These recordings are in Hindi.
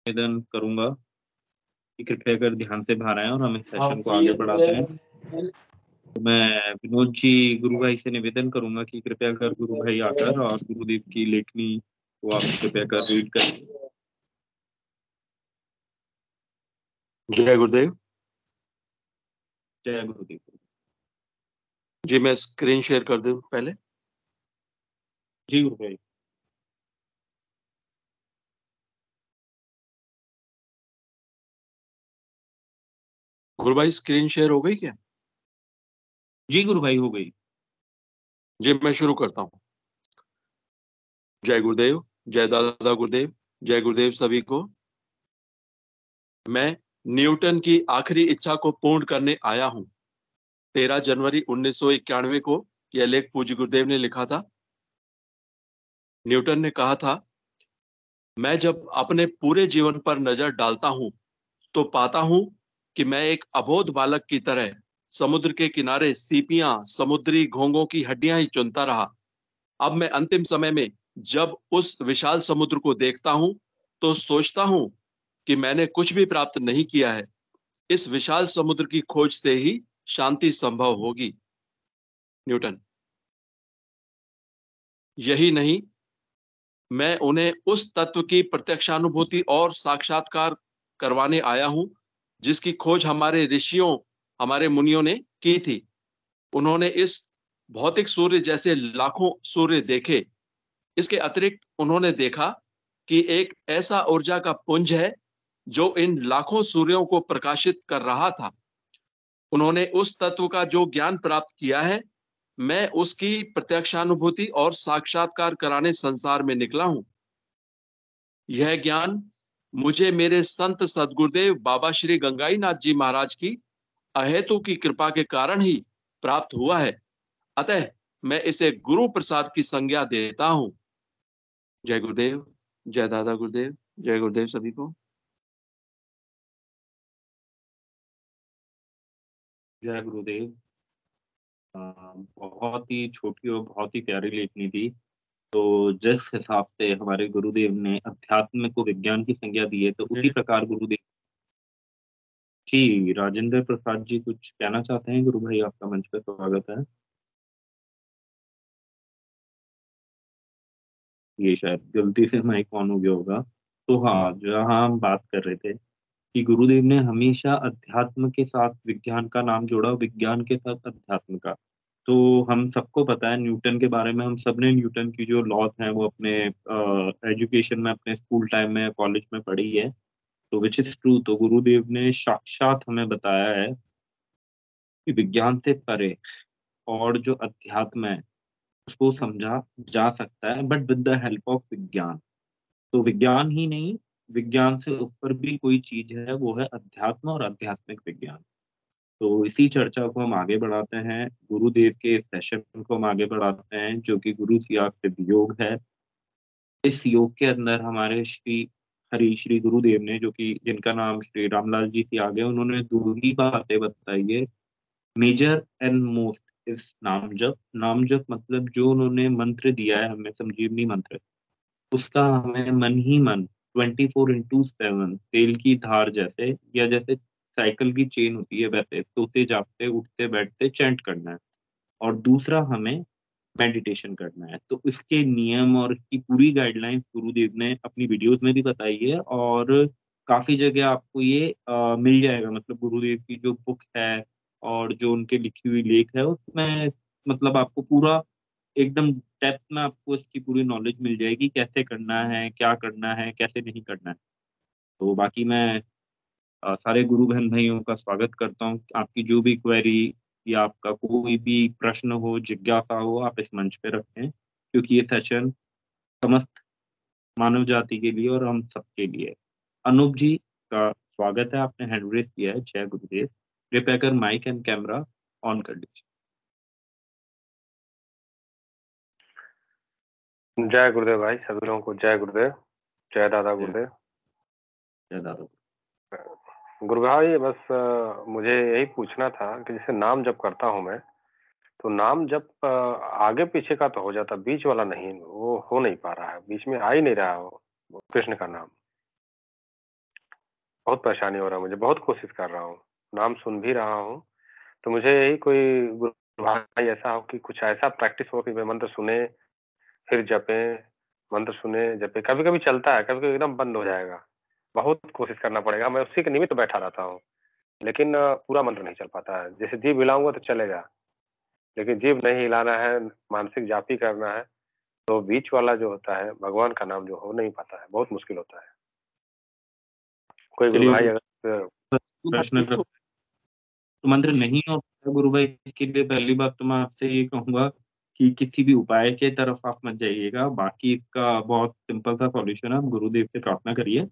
निवेदन करूंगा कि कृपया कर ध्यान से बाहर आएं और हम इस सेशन को आगे बढ़ाते हैं। तो मैं विनोद जी गुरु भाई से निवेदन करूंगा कि कृपया कर गुरु भाई आकर और गुरुदेव की लेखनी को आप कृपया कर रीड करें। जय गुरुदेव। जय गुरुदेव। जी मैं स्क्रीन शेयर कर दूं पहले। जी गुरु भाई। गुरु भाई स्क्रीन शेयर हो गई क्या? जी गुरु भाई हो गई। जी मैं शुरू करता हूँ। जय गुरुदेव, जय दादा गुरुदेव, जय गुरुदेव सभी को। मैं न्यूटन की आखिरी इच्छा को पूर्ण करने आया हूँ। 13 जनवरी 1991 को यह लेख पूज्य गुरुदेव ने लिखा था। न्यूटन ने कहा था, मैं जब अपने पूरे जीवन पर नजर डालता हूँ तो पाता हूँ कि मैं एक अबोध बालक की तरह समुद्र के किनारे सीपियां, समुद्री घोंघों की हड्डियां ही चुनता रहा। अब मैं अंतिम समय में जब उस विशाल समुद्र को देखता हूं तो सोचता हूं कि मैंने कुछ भी प्राप्त नहीं किया है। इस विशाल समुद्र की खोज से ही शांति संभव होगी। न्यूटन। यही नहीं, मैं उन्हें उस तत्व की प्रत्यक्षानुभूति और साक्षात्कार करवाने आया हूं जिसकी खोज हमारे ऋषियों, हमारे मुनियों ने की थी। उन्होंने इस भौतिक सूर्य जैसे लाखों सूर्य देखे। इसके अतिरिक्त उन्होंने देखा कि एक ऐसा ऊर्जा का पुंज है जो इन लाखों सूर्यों को प्रकाशित कर रहा था। उन्होंने उस तत्व का जो ज्ञान प्राप्त किया है, मैं उसकी प्रत्यक्षानुभूति और साक्षात्कार कराने संसार में निकला हूं। यह ज्ञान मुझे मेरे संत सदगुरुदेव बाबा श्री गंगाई नाथ जी महाराज की अहेतु की कृपा के कारण ही प्राप्त हुआ है। अतः मैं इसे गुरु प्रसाद की संज्ञा देता हूं। जय गुरुदेव, जय दादा गुरुदेव, जय गुरुदेव सभी को। जय गुरुदेव। बहुत ही छोटी और बहुत ही प्यारी लेखनी थी। तो जिस हिसाब से हमारे गुरुदेव ने अध्यात्म को विज्ञान की संज्ञा दी है तो उसी प्रकार गुरुदेव जी राजेंद्र प्रसाद जी कुछ कहना चाहते हैं। गुरु भाई आपका मंच पे स्वागत है। ये शायद गलती से माइक ऑन हो गया होगा। तो हाँ, जहाँ हम बात कर रहे थे कि गुरुदेव ने हमेशा अध्यात्म के साथ विज्ञान का नाम जोड़ा, विज्ञान के साथ अध्यात्म का। तो हम सबको पता है न्यूटन के बारे में, हम सबने न्यूटन की जो लॉज हैं वो अपने एजुकेशन में, अपने स्कूल टाइम में, कॉलेज में पढ़ी है। तो विच इज ट्रू। तो गुरुदेव ने साक्षात हमें बताया है कि विज्ञान से परे और जो अध्यात्म है उसको समझा जा सकता है, but with the help of विज्ञान। तो विज्ञान ही नहीं, विज्ञान से ऊपर भी कोई चीज है, वो है अध्यात्म और आध्यात्मिक विज्ञान। तो इसी चर्चा को हम आगे बढ़ाते हैं, गुरुदेव के सेशन को हम आगे बढ़ाते हैं जो कि गुरु सियाग सिद्ध योग है। इस योग के अंदर हमारे श्री गुरुदेव ने, जो कि जिनका नाम श्री रामलाल जी सियाग है, उन्होंने दो ही बातें बताई है। मेजर एंड मोस्ट इस नाम जप। नाम जप मतलब जो उन्होंने मंत्र दिया है हमें, संजीवनी मंत्र, उसका हमें मन ही मन 24/7 तेल की धार जैसे, या जैसे साइकिल की चेन होती है वैसे सोते जागते उठते बैठते चैंट करना है। और दूसरा हमें मेडिटेशन करना है। तो इसके नियम और इसकी पूरी गाइडलाइंस गुरुदेव ने अपनी वीडियोस में भी बताई है, और काफी जगह आपको ये मिल जाएगा। मतलब गुरुदेव की जो बुक है और जो उनके लिखी हुई लेख है उसमें मतलब आपको पूरा एकदम डेप्थ में आपको इसकी पूरी नॉलेज मिल जाएगी, कैसे करना है, क्या करना है, कैसे नहीं करना है। तो बाकी मैं सारे गुरु बहन भाइयों का स्वागत करता हूँ। आपकी जो भी क्वेरी या आपका कोई भी प्रश्न हो, जिज्ञासा हो, आप इस मंच पे रखें, क्योंकि ये सेशन समस्त मानव जाति के लिए और हम सबके लिए है। अनूप जी का स्वागत है, आपने हैंड रेज किया है। जय गुरुदेव। कृपया कर माइक एंड कैमरा ऑन कर लीजिए। जय गुरुदेव भाई, सभी लोगों को जय गुरुदेव, जय दादा जय गुरुदेव। जय दादा। गुरु भाई बस मुझे यही पूछना था कि जैसे नाम जप करता हूँ मैं, तो नाम जप आगे पीछे का तो हो जाता, बीच वाला नहीं, वो हो नहीं पा रहा है, बीच में आ ही नहीं रहा वो कृष्ण का नाम। बहुत परेशानी हो रहा है मुझे, बहुत कोशिश कर रहा हूँ, नाम सुन भी रहा हूँ, तो मुझे यही कोई गुरु भाई ऐसा हो कि कुछ ऐसा प्रैक्टिस हो कि मैं मंत्र सुने, फिर जपें, मंत्र सुने, जपें। कभी-कभी चलता है, कभी-कभी एकदम बंद हो जाएगा। बहुत कोशिश करना पड़ेगा, मैं उसी के निमित्त बैठा रहता हूँ, लेकिन पूरा मंत्र नहीं चल पाता है। जैसे जीभ हिलाऊँगा तो चलेगा, लेकिन जीभ नहीं हिलाना है, मानसिक जाप ही करना है, तो बीच वाला जो होता है, भगवान का नाम जो हो नहीं पाता है, बहुत मुश्किल होता है। कोई गुरु चलिए भाई अगर प्रश्न कर, इसको तो मंत्र नहीं हो पाता गुरु भाई, इसके लिए पहली बात तो मैं आपसे ये कहूँगा कि किसी भी उपाय के तरफ आप मत जाइएगा। बाकी इसका बहुत सिंपल सा सॉल्यूशन है, आप गुरुदेव से प्रार्थना करिए।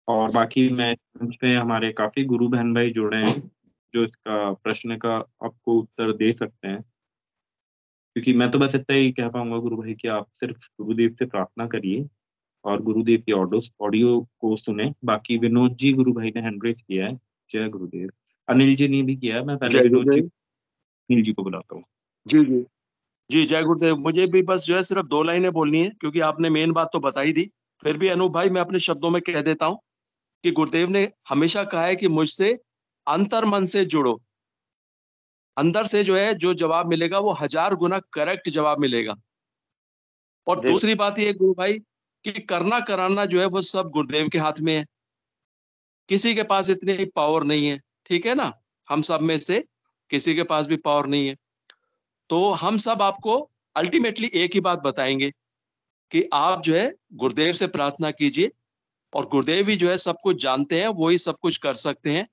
और बाकी मैं मंच पे हमारे काफ़ी गुरु बहन भाई जुड़े हैं, जो इसका प्रश्न का आपको उत्तर दे सकते हैं। क्योंकि मैं तो बस इतना ही कह पाऊँगा गुरु भाई कि आप सिर्फ़ गुरुदेव से प्रार्थना करिए और गुरुदेव की ऑडियो को सुनें। बाकी विनोद जी गुरु भाई ने हैंड रेज़ किया है। जय गुरुदेव। अनिल जी ने भी किया है, मैं पहले जय विनोद जी, गुरुदेव। अनिल जी को बुलाता हूँ। जी जी जी, जय गुरुदेव। मुझे भी बस जो है सिर्फ 2 लाइनें बोलनी है, क्योंकि आपने मेन बात तो बता ही दी। फिर भी अनूप भाई मैं अपने शब्दों में कह देता हूँ कि गुरुदेव ने हमेशा कहा है कि मुझसे अंतर्मन से जुड़ो। अंदर से जो है जो जवाब मिलेगा वो 1000 गुना करेक्ट जवाब मिलेगा। और जी, दूसरी बात ये गुरु भाई कि करना कराना जो है वो सब गुरुदेव के हाथ में है। किसी के पास इतनी पावर नहीं है, ठीक है ना? हम सब में से किसी के पास भी पावर नहीं है। तो हम सब आपको अल्टीमेटली एक ही बात बताएँगे कि आप जो है गुरुदेव से प्रार्थना कीजिए, और गुरुदेव ही जो है सब कुछ जानते हैं, वो ही सब कुछ कर सकते हैं।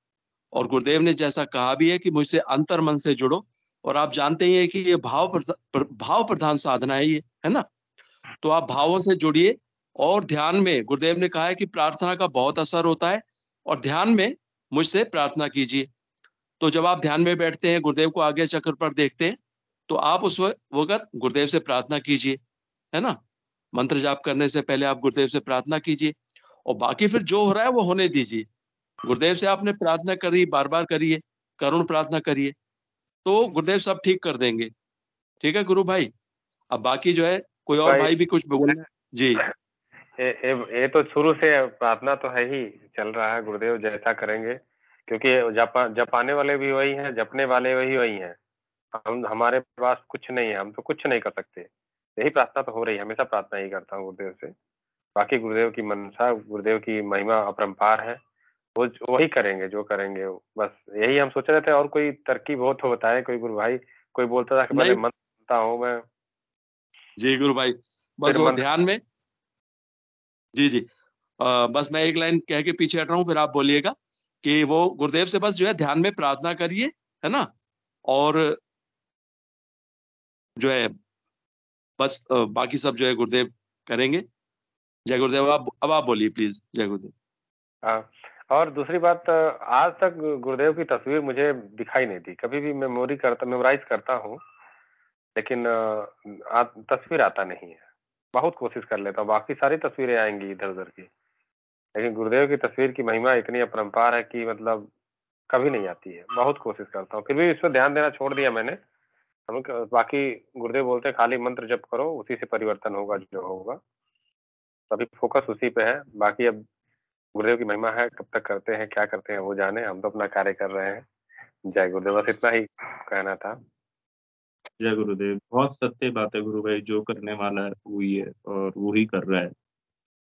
और गुरुदेव ने जैसा कहा भी है कि मुझसे अंतर्मन से जुड़ो, और आप जानते ही हैं कि ये भाव प्रधान साधना है ये, है ना? तो आप भावों से जुड़िए, और ध्यान में गुरुदेव ने कहा है कि प्रार्थना का बहुत असर होता है, और ध्यान में मुझसे प्रार्थना कीजिए। तो जब आप ध्यान में बैठते हैं, गुरुदेव को आज्ञा चक्र पर देखते हैं, तो आप उस वक़्त गुरुदेव से प्रार्थना कीजिए, है ना? मंत्र जाप करने से पहले आप गुरुदेव से प्रार्थना कीजिए, और बाकी फिर जो हो रहा है वो होने दीजिए। गुरुदेव से आपने प्रार्थना करी, बार-बार करिए, करुण प्रार्थना करिए, तो गुरुदेव सब ठीक कर देंगे। ठीक है गुरु भाई? अब बाकी जो है कोई और भाई भाई भी कुछ बोलना है? जी। ये तो शुरू से प्रार्थना तो है ही, चल रहा है, गुरुदेव जैसा करेंगे, क्योंकि जपाने वाले भी वही हैं, जपने वाले वही वही हैं। हम हमारे पास कुछ नहीं है, हम तो कुछ नहीं कर सकते। यही प्रार्थना तो हो रही है, हमेशा प्रार्थना ही करता हूँ गुरुदेव से। बाकी गुरुदेव की मनसा, गुरुदेव की महिमा अपरंपार है। वो वही करेंगे जो करेंगे। बस यही हम सोच रहे थे, और कोई तरकीब हो तो बताएं कोई गुरु भाई। कोई बोलता था कि पहले नहीं, मंत्र सुनता हूँ मैं, जी गुरु भाई, बस फिर वो मंत्र। ध्यान में। जी, जी। बस मैं एक लाइन कह के पीछे हट रहा हूँ, फिर आप बोलिएगा कि वो गुरुदेव से बस जो है ध्यान में प्रार्थना करिए, है ना? और जो है बस बाकी सब जो है गुरुदेव करेंगे। जय गुरुदेव। अब आप बोलिए प्लीज़। जय गुरुदेव। हाँ, और दूसरी बात, आज तक गुरुदेव की तस्वीर मुझे दिखाई नहीं दी। कभी भी मेमोराइज़ करता हूँ, लेकिन तस्वीर आता नहीं है। बहुत कोशिश कर लेता हूँ, बाकी सारी तस्वीरें आएँगी इधर-उधर की, लेकिन गुरुदेव की तस्वीर की महिमा इतनी अपरंपार है कि मतलब कभी नहीं आती है। बहुत कोशिश करता हूँ, फिर भी इस पे ध्यान देना छोड़ दिया मैंने। हम क बाकी गुरुदेव बोलते हैं खाली मंत्र जप करो, उसी से परिवर्तन होगा जो होगा। अभी फ़ोकस उसी पे है, बाकी अब गुरुदेव की महिमा है, कब तक करते हैं, क्या करते हैं वो जाने, हम तो अपना कार्य कर रहे हैं। जय गुरुदेव, बस इतना ही कहना था। जय गुरुदेव। बहुत सत्य बात है गुरु भाई, जो करने वाला है वही है और वो ही कर रहा है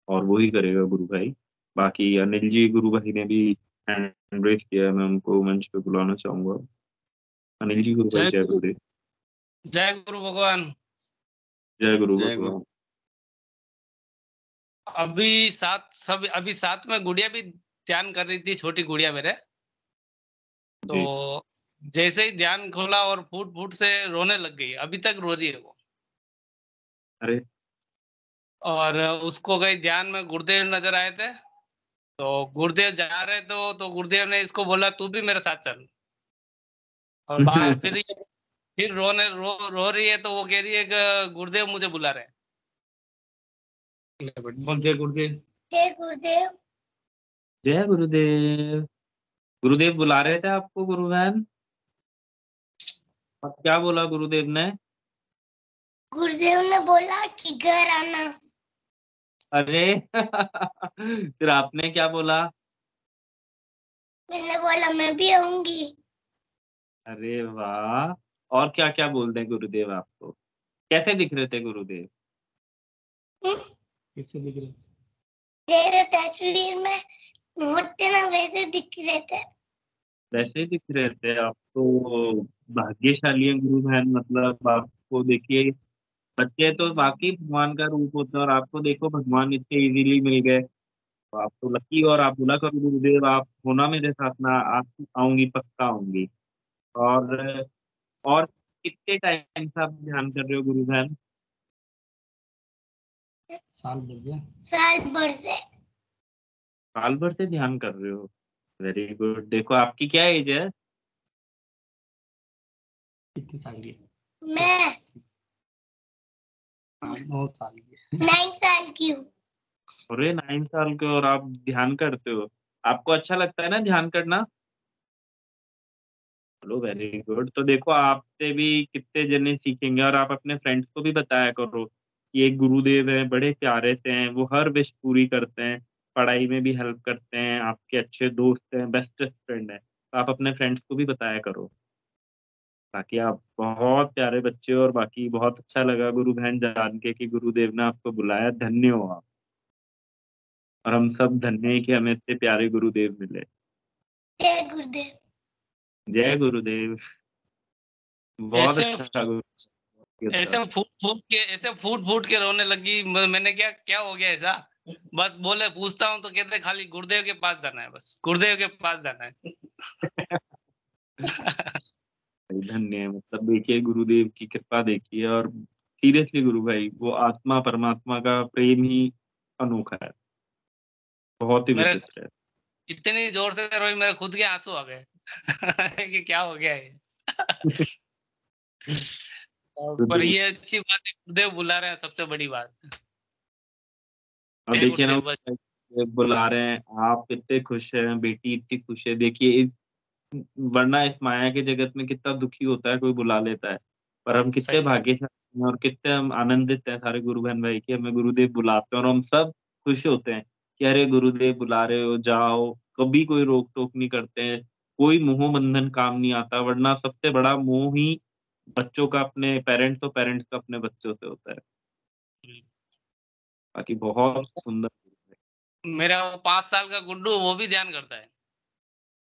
और वो ही करेगा गुरु भाई। बाकी अनिल जी गुरु भाई ने भी हैंड रेज़ किया है, मैं उनको मंच पे बुलाना चाहूँगा। अनिल जी गुरु भाई, जय जय गुरु गुरुदेव। जय गुरु भगवान। जय गुरु जय गुरु। भगवान। अभी साथ में गुड़िया भी ध्यान कर रही थी, छोटी गुड़िया मेरे। तो जी। जैसे ही ध्यान खोला और फूट फूट से रोने लग गई, अभी तक रो रही है वो। अरे! और उसको कहीं ध्यान में गुरुदेव नजर आए थे, तो गुरुदेव जा रहे तो गुरुदेव ने इसको बोला तू भी मेरे साथ चल। और फिर रो रही है, तो वो कह रही है कि गुरुदेव मुझे बुला रहे हैं। बोल जय गुरुदेव। जय गुरुदेव। जय गुरुदेव। गुरुदेव बुला रहे थे आपको गुरु बहन? और क्या बोला गुरुदेव ने? गुरुदेव ने बोला कि घर आना। अरे! फिर आपने क्या बोला? मैंने बोला मैं भी आऊंगी। अरे वाह, और क्या क्या बोलते हैं गुरुदेव आपको? कैसे दिख रहे थे गुरुदेव? कैसे दिख रहे? जैसे तस्वीर में होते ना वैसे दिख रहे थे। वैसे दिख रहे थे आप तो। भाग्यशाली हैं गुरु बहन, मतलब आपको देखिए, बच्चे तो वाकई भगवान का रूप होते हैं और आपको देखो भगवान इतने इजीली मिल गए, तो आप तो लकी। और आप बोला करो गुरुदेव आप होना मेरे साथ ना, आप आऊंगी, पक्का आऊंगी। और और कितने टाइम से आप ध्यान कर रहे हो गुरु बहन? साल भर से। साल भर से। साल भर से ध्यान कर रहे हो, वेरी गुड। देखो आपकी क्या एज है? कितने साल की? मैं 9 साल की। 9 साल की हूँ। अरे 9 साल के, और आप ध्यान करते हो? आपको अच्छा लगता है ना ध्यान करना? चलो वेरी गुड। तो देखो आपसे भी कितने जने सीखेंगे, और आप अपने फ्रेंड्स को भी बताया करो कि एक गुरुदेव है, बड़े प्यारे से हैं, वो हर विश पूरी करते हैं, पढ़ाई में भी हेल्प करते हैं, आपके अच्छे दोस्त हैं, बेस्टेस्ट फ्रेंड हैं। तो आप अपने फ्रेंड्स को भी बताया करो, ताकि आप बहुत प्यारे बच्चे हो। और बाकी बहुत अच्छा लगा गुरु बहन जान के कि गुरुदेव ने आपको बुलाया, धन्य हो आप। और हम सब धन्य हैं कि हमें इतने प्यारे गुरुदेव मिले। जय गुरुदेव। जय गुरुदेव। बहुत ऐसे अच्छा गुरु। ऐसे फूट फूट के रोने लगी। मैंने क्या क्या हो गया ऐसा? बस बोले पूछता हूँ तो कहते खाली गुरुदेव के पास जाना है, बस गुरुदेव के पास जाना है। धन्य है, मतलब देखिए गुरुदेव की कृपा देखिए। और सीरियसली गुरु भाई, वो आत्मा परमात्मा का प्रेम ही अनोखा है, बहुत ही मेरे विचित्र है। इतनी जोर से रोई, मेरे खुद के आंसू आ गए। कि क्या हो गया है। पर गुरुदेव, ये अच्छी बात है, गुरुदेव बुला रहे हैं, सबसे बड़ी बात। अब जय देखिए ना, गुरुदेव। बस वो बुला रहे हैं, आप कितने खुश हैं, बेटी इतनी खुश है। देखिए वरना इस माया के जगत में कितना दुखी होता है कोई बुला लेता है, पर हम कितने सही। भाग्यशाली हैं और कितने हम आनंदित हैं सारे गुरु बहन भाई कि हमें गुरुदेव बुलाते हैं, और हम सब खुश होते हैं कि अरे गुरुदेव बुला रहे हो, जाओ। कभी कोई रोक टोक नहीं करते हैं, कोई मोह बंधन काम नहीं आता, वरना सबसे बड़ा मोह ही बच्चों का अपने पेरेंट्स और पेरेंट्स का अपने बच्चों से होता है। बाकी बहुत सुंदर। मेरा वो 5 साल का गुड्डू, वो भी ध्यान करता है।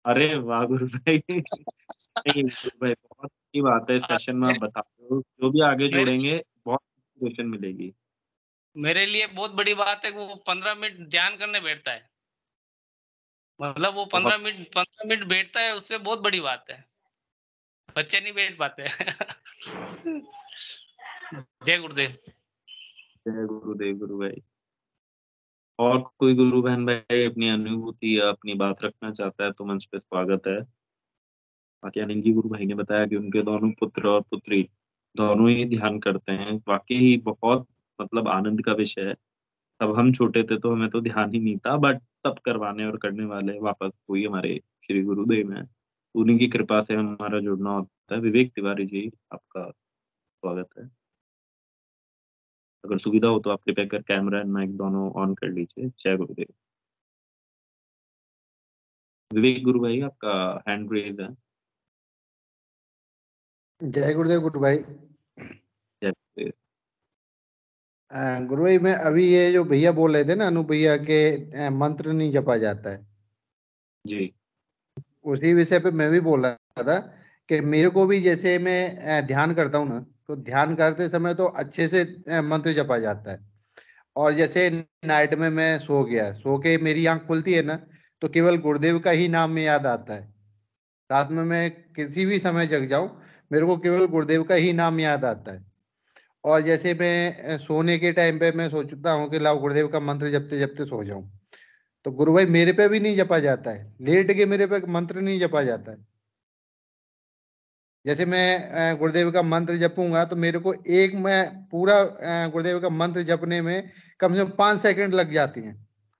अरे वाह गुरु भाई। नहीं गुरु भाई, बहुत अच्छी बात है, इस सेशन में आप मेरे, बता रहे हो, जो भी आगे मेरे जोड़ेंगे बहुत इंस्पिरेशन मिलेगी। मेरे लिए बहुत बड़ी बात है कि वो 15 मिनट ध्यान करने बैठता है। मतलब वो बहुत 15 मिनट बैठता है, उससे बहुत बड़ी बात है। बच्चे नहीं बैठ पाते। जय गुरुदेव। जय गुरुदेव गुरु भाई। और कोई गुरु बहन भाई अपनी अनुभूति या अपनी बात रखना चाहता है तो मंच पे स्वागत है। बाकी अनिल जी गुरु भाई ने बताया कि उनके दोनों पुत्र और पुत्री दोनों ही ध्यान करते हैं, वाकई ही बहुत मतलब आनंद का विषय है। तब हम छोटे थे तो हमें तो ध्यान ही नहीं था, बट सब करवाने और करने वाले वापस वही हमारे श्री गुरुदेव हैं। उन्हीं की कृपा से हमारा जुड़ना होता है। विवेक तिवारी जी, आपका स्वागत है। अगर सुविधा हो तो आप कृपया कर कैमरा एंड माइक दोनों ऑन कर लीजिए। जय गुरुदेव। विवेक गुरु भाई, आपका हैंड रेज है। जय गुरुदेव गुरु भाई। जय गुरुदेव। गुरु भाई, मैं अभी ये जो भैया बोल रहे थे ना, अनु भैया के मंत्र नहीं जपा जाता है, जी उसी विषय पे मैं भी बोल रहा था कि मेरे को भी जैसे मैं ध्यान करता हूँ ना, तो ध्यान करते समय तो अच्छे से मंत्र जपा जाता है। और जैसे नाइट में मैं सो गया, सो के मेरी आंख खुलती है ना, तो केवल गुरुदेव का ही नाम में याद आता है। रात में मैं किसी भी समय जग जाऊं, मेरे को केवल गुरुदेव का ही नाम याद आता है। और जैसे मैं सोने के टाइम पे मैं सोचता हूँ कि लाओ गुरुदेव का मंत्र जपते जपते सो जाऊं, तो गुरु भाई मेरे पे भी नहीं जपा जाता है, लेट के मेरे पे मंत्र नहीं जपा जाता है। जैसे मैं गुरुदेव का मंत्र जपूंगा तो मेरे को एक मैं पूरा गुरुदेव का मंत्र जपने में कम से कम 5 सेकंड लग जाती हैं,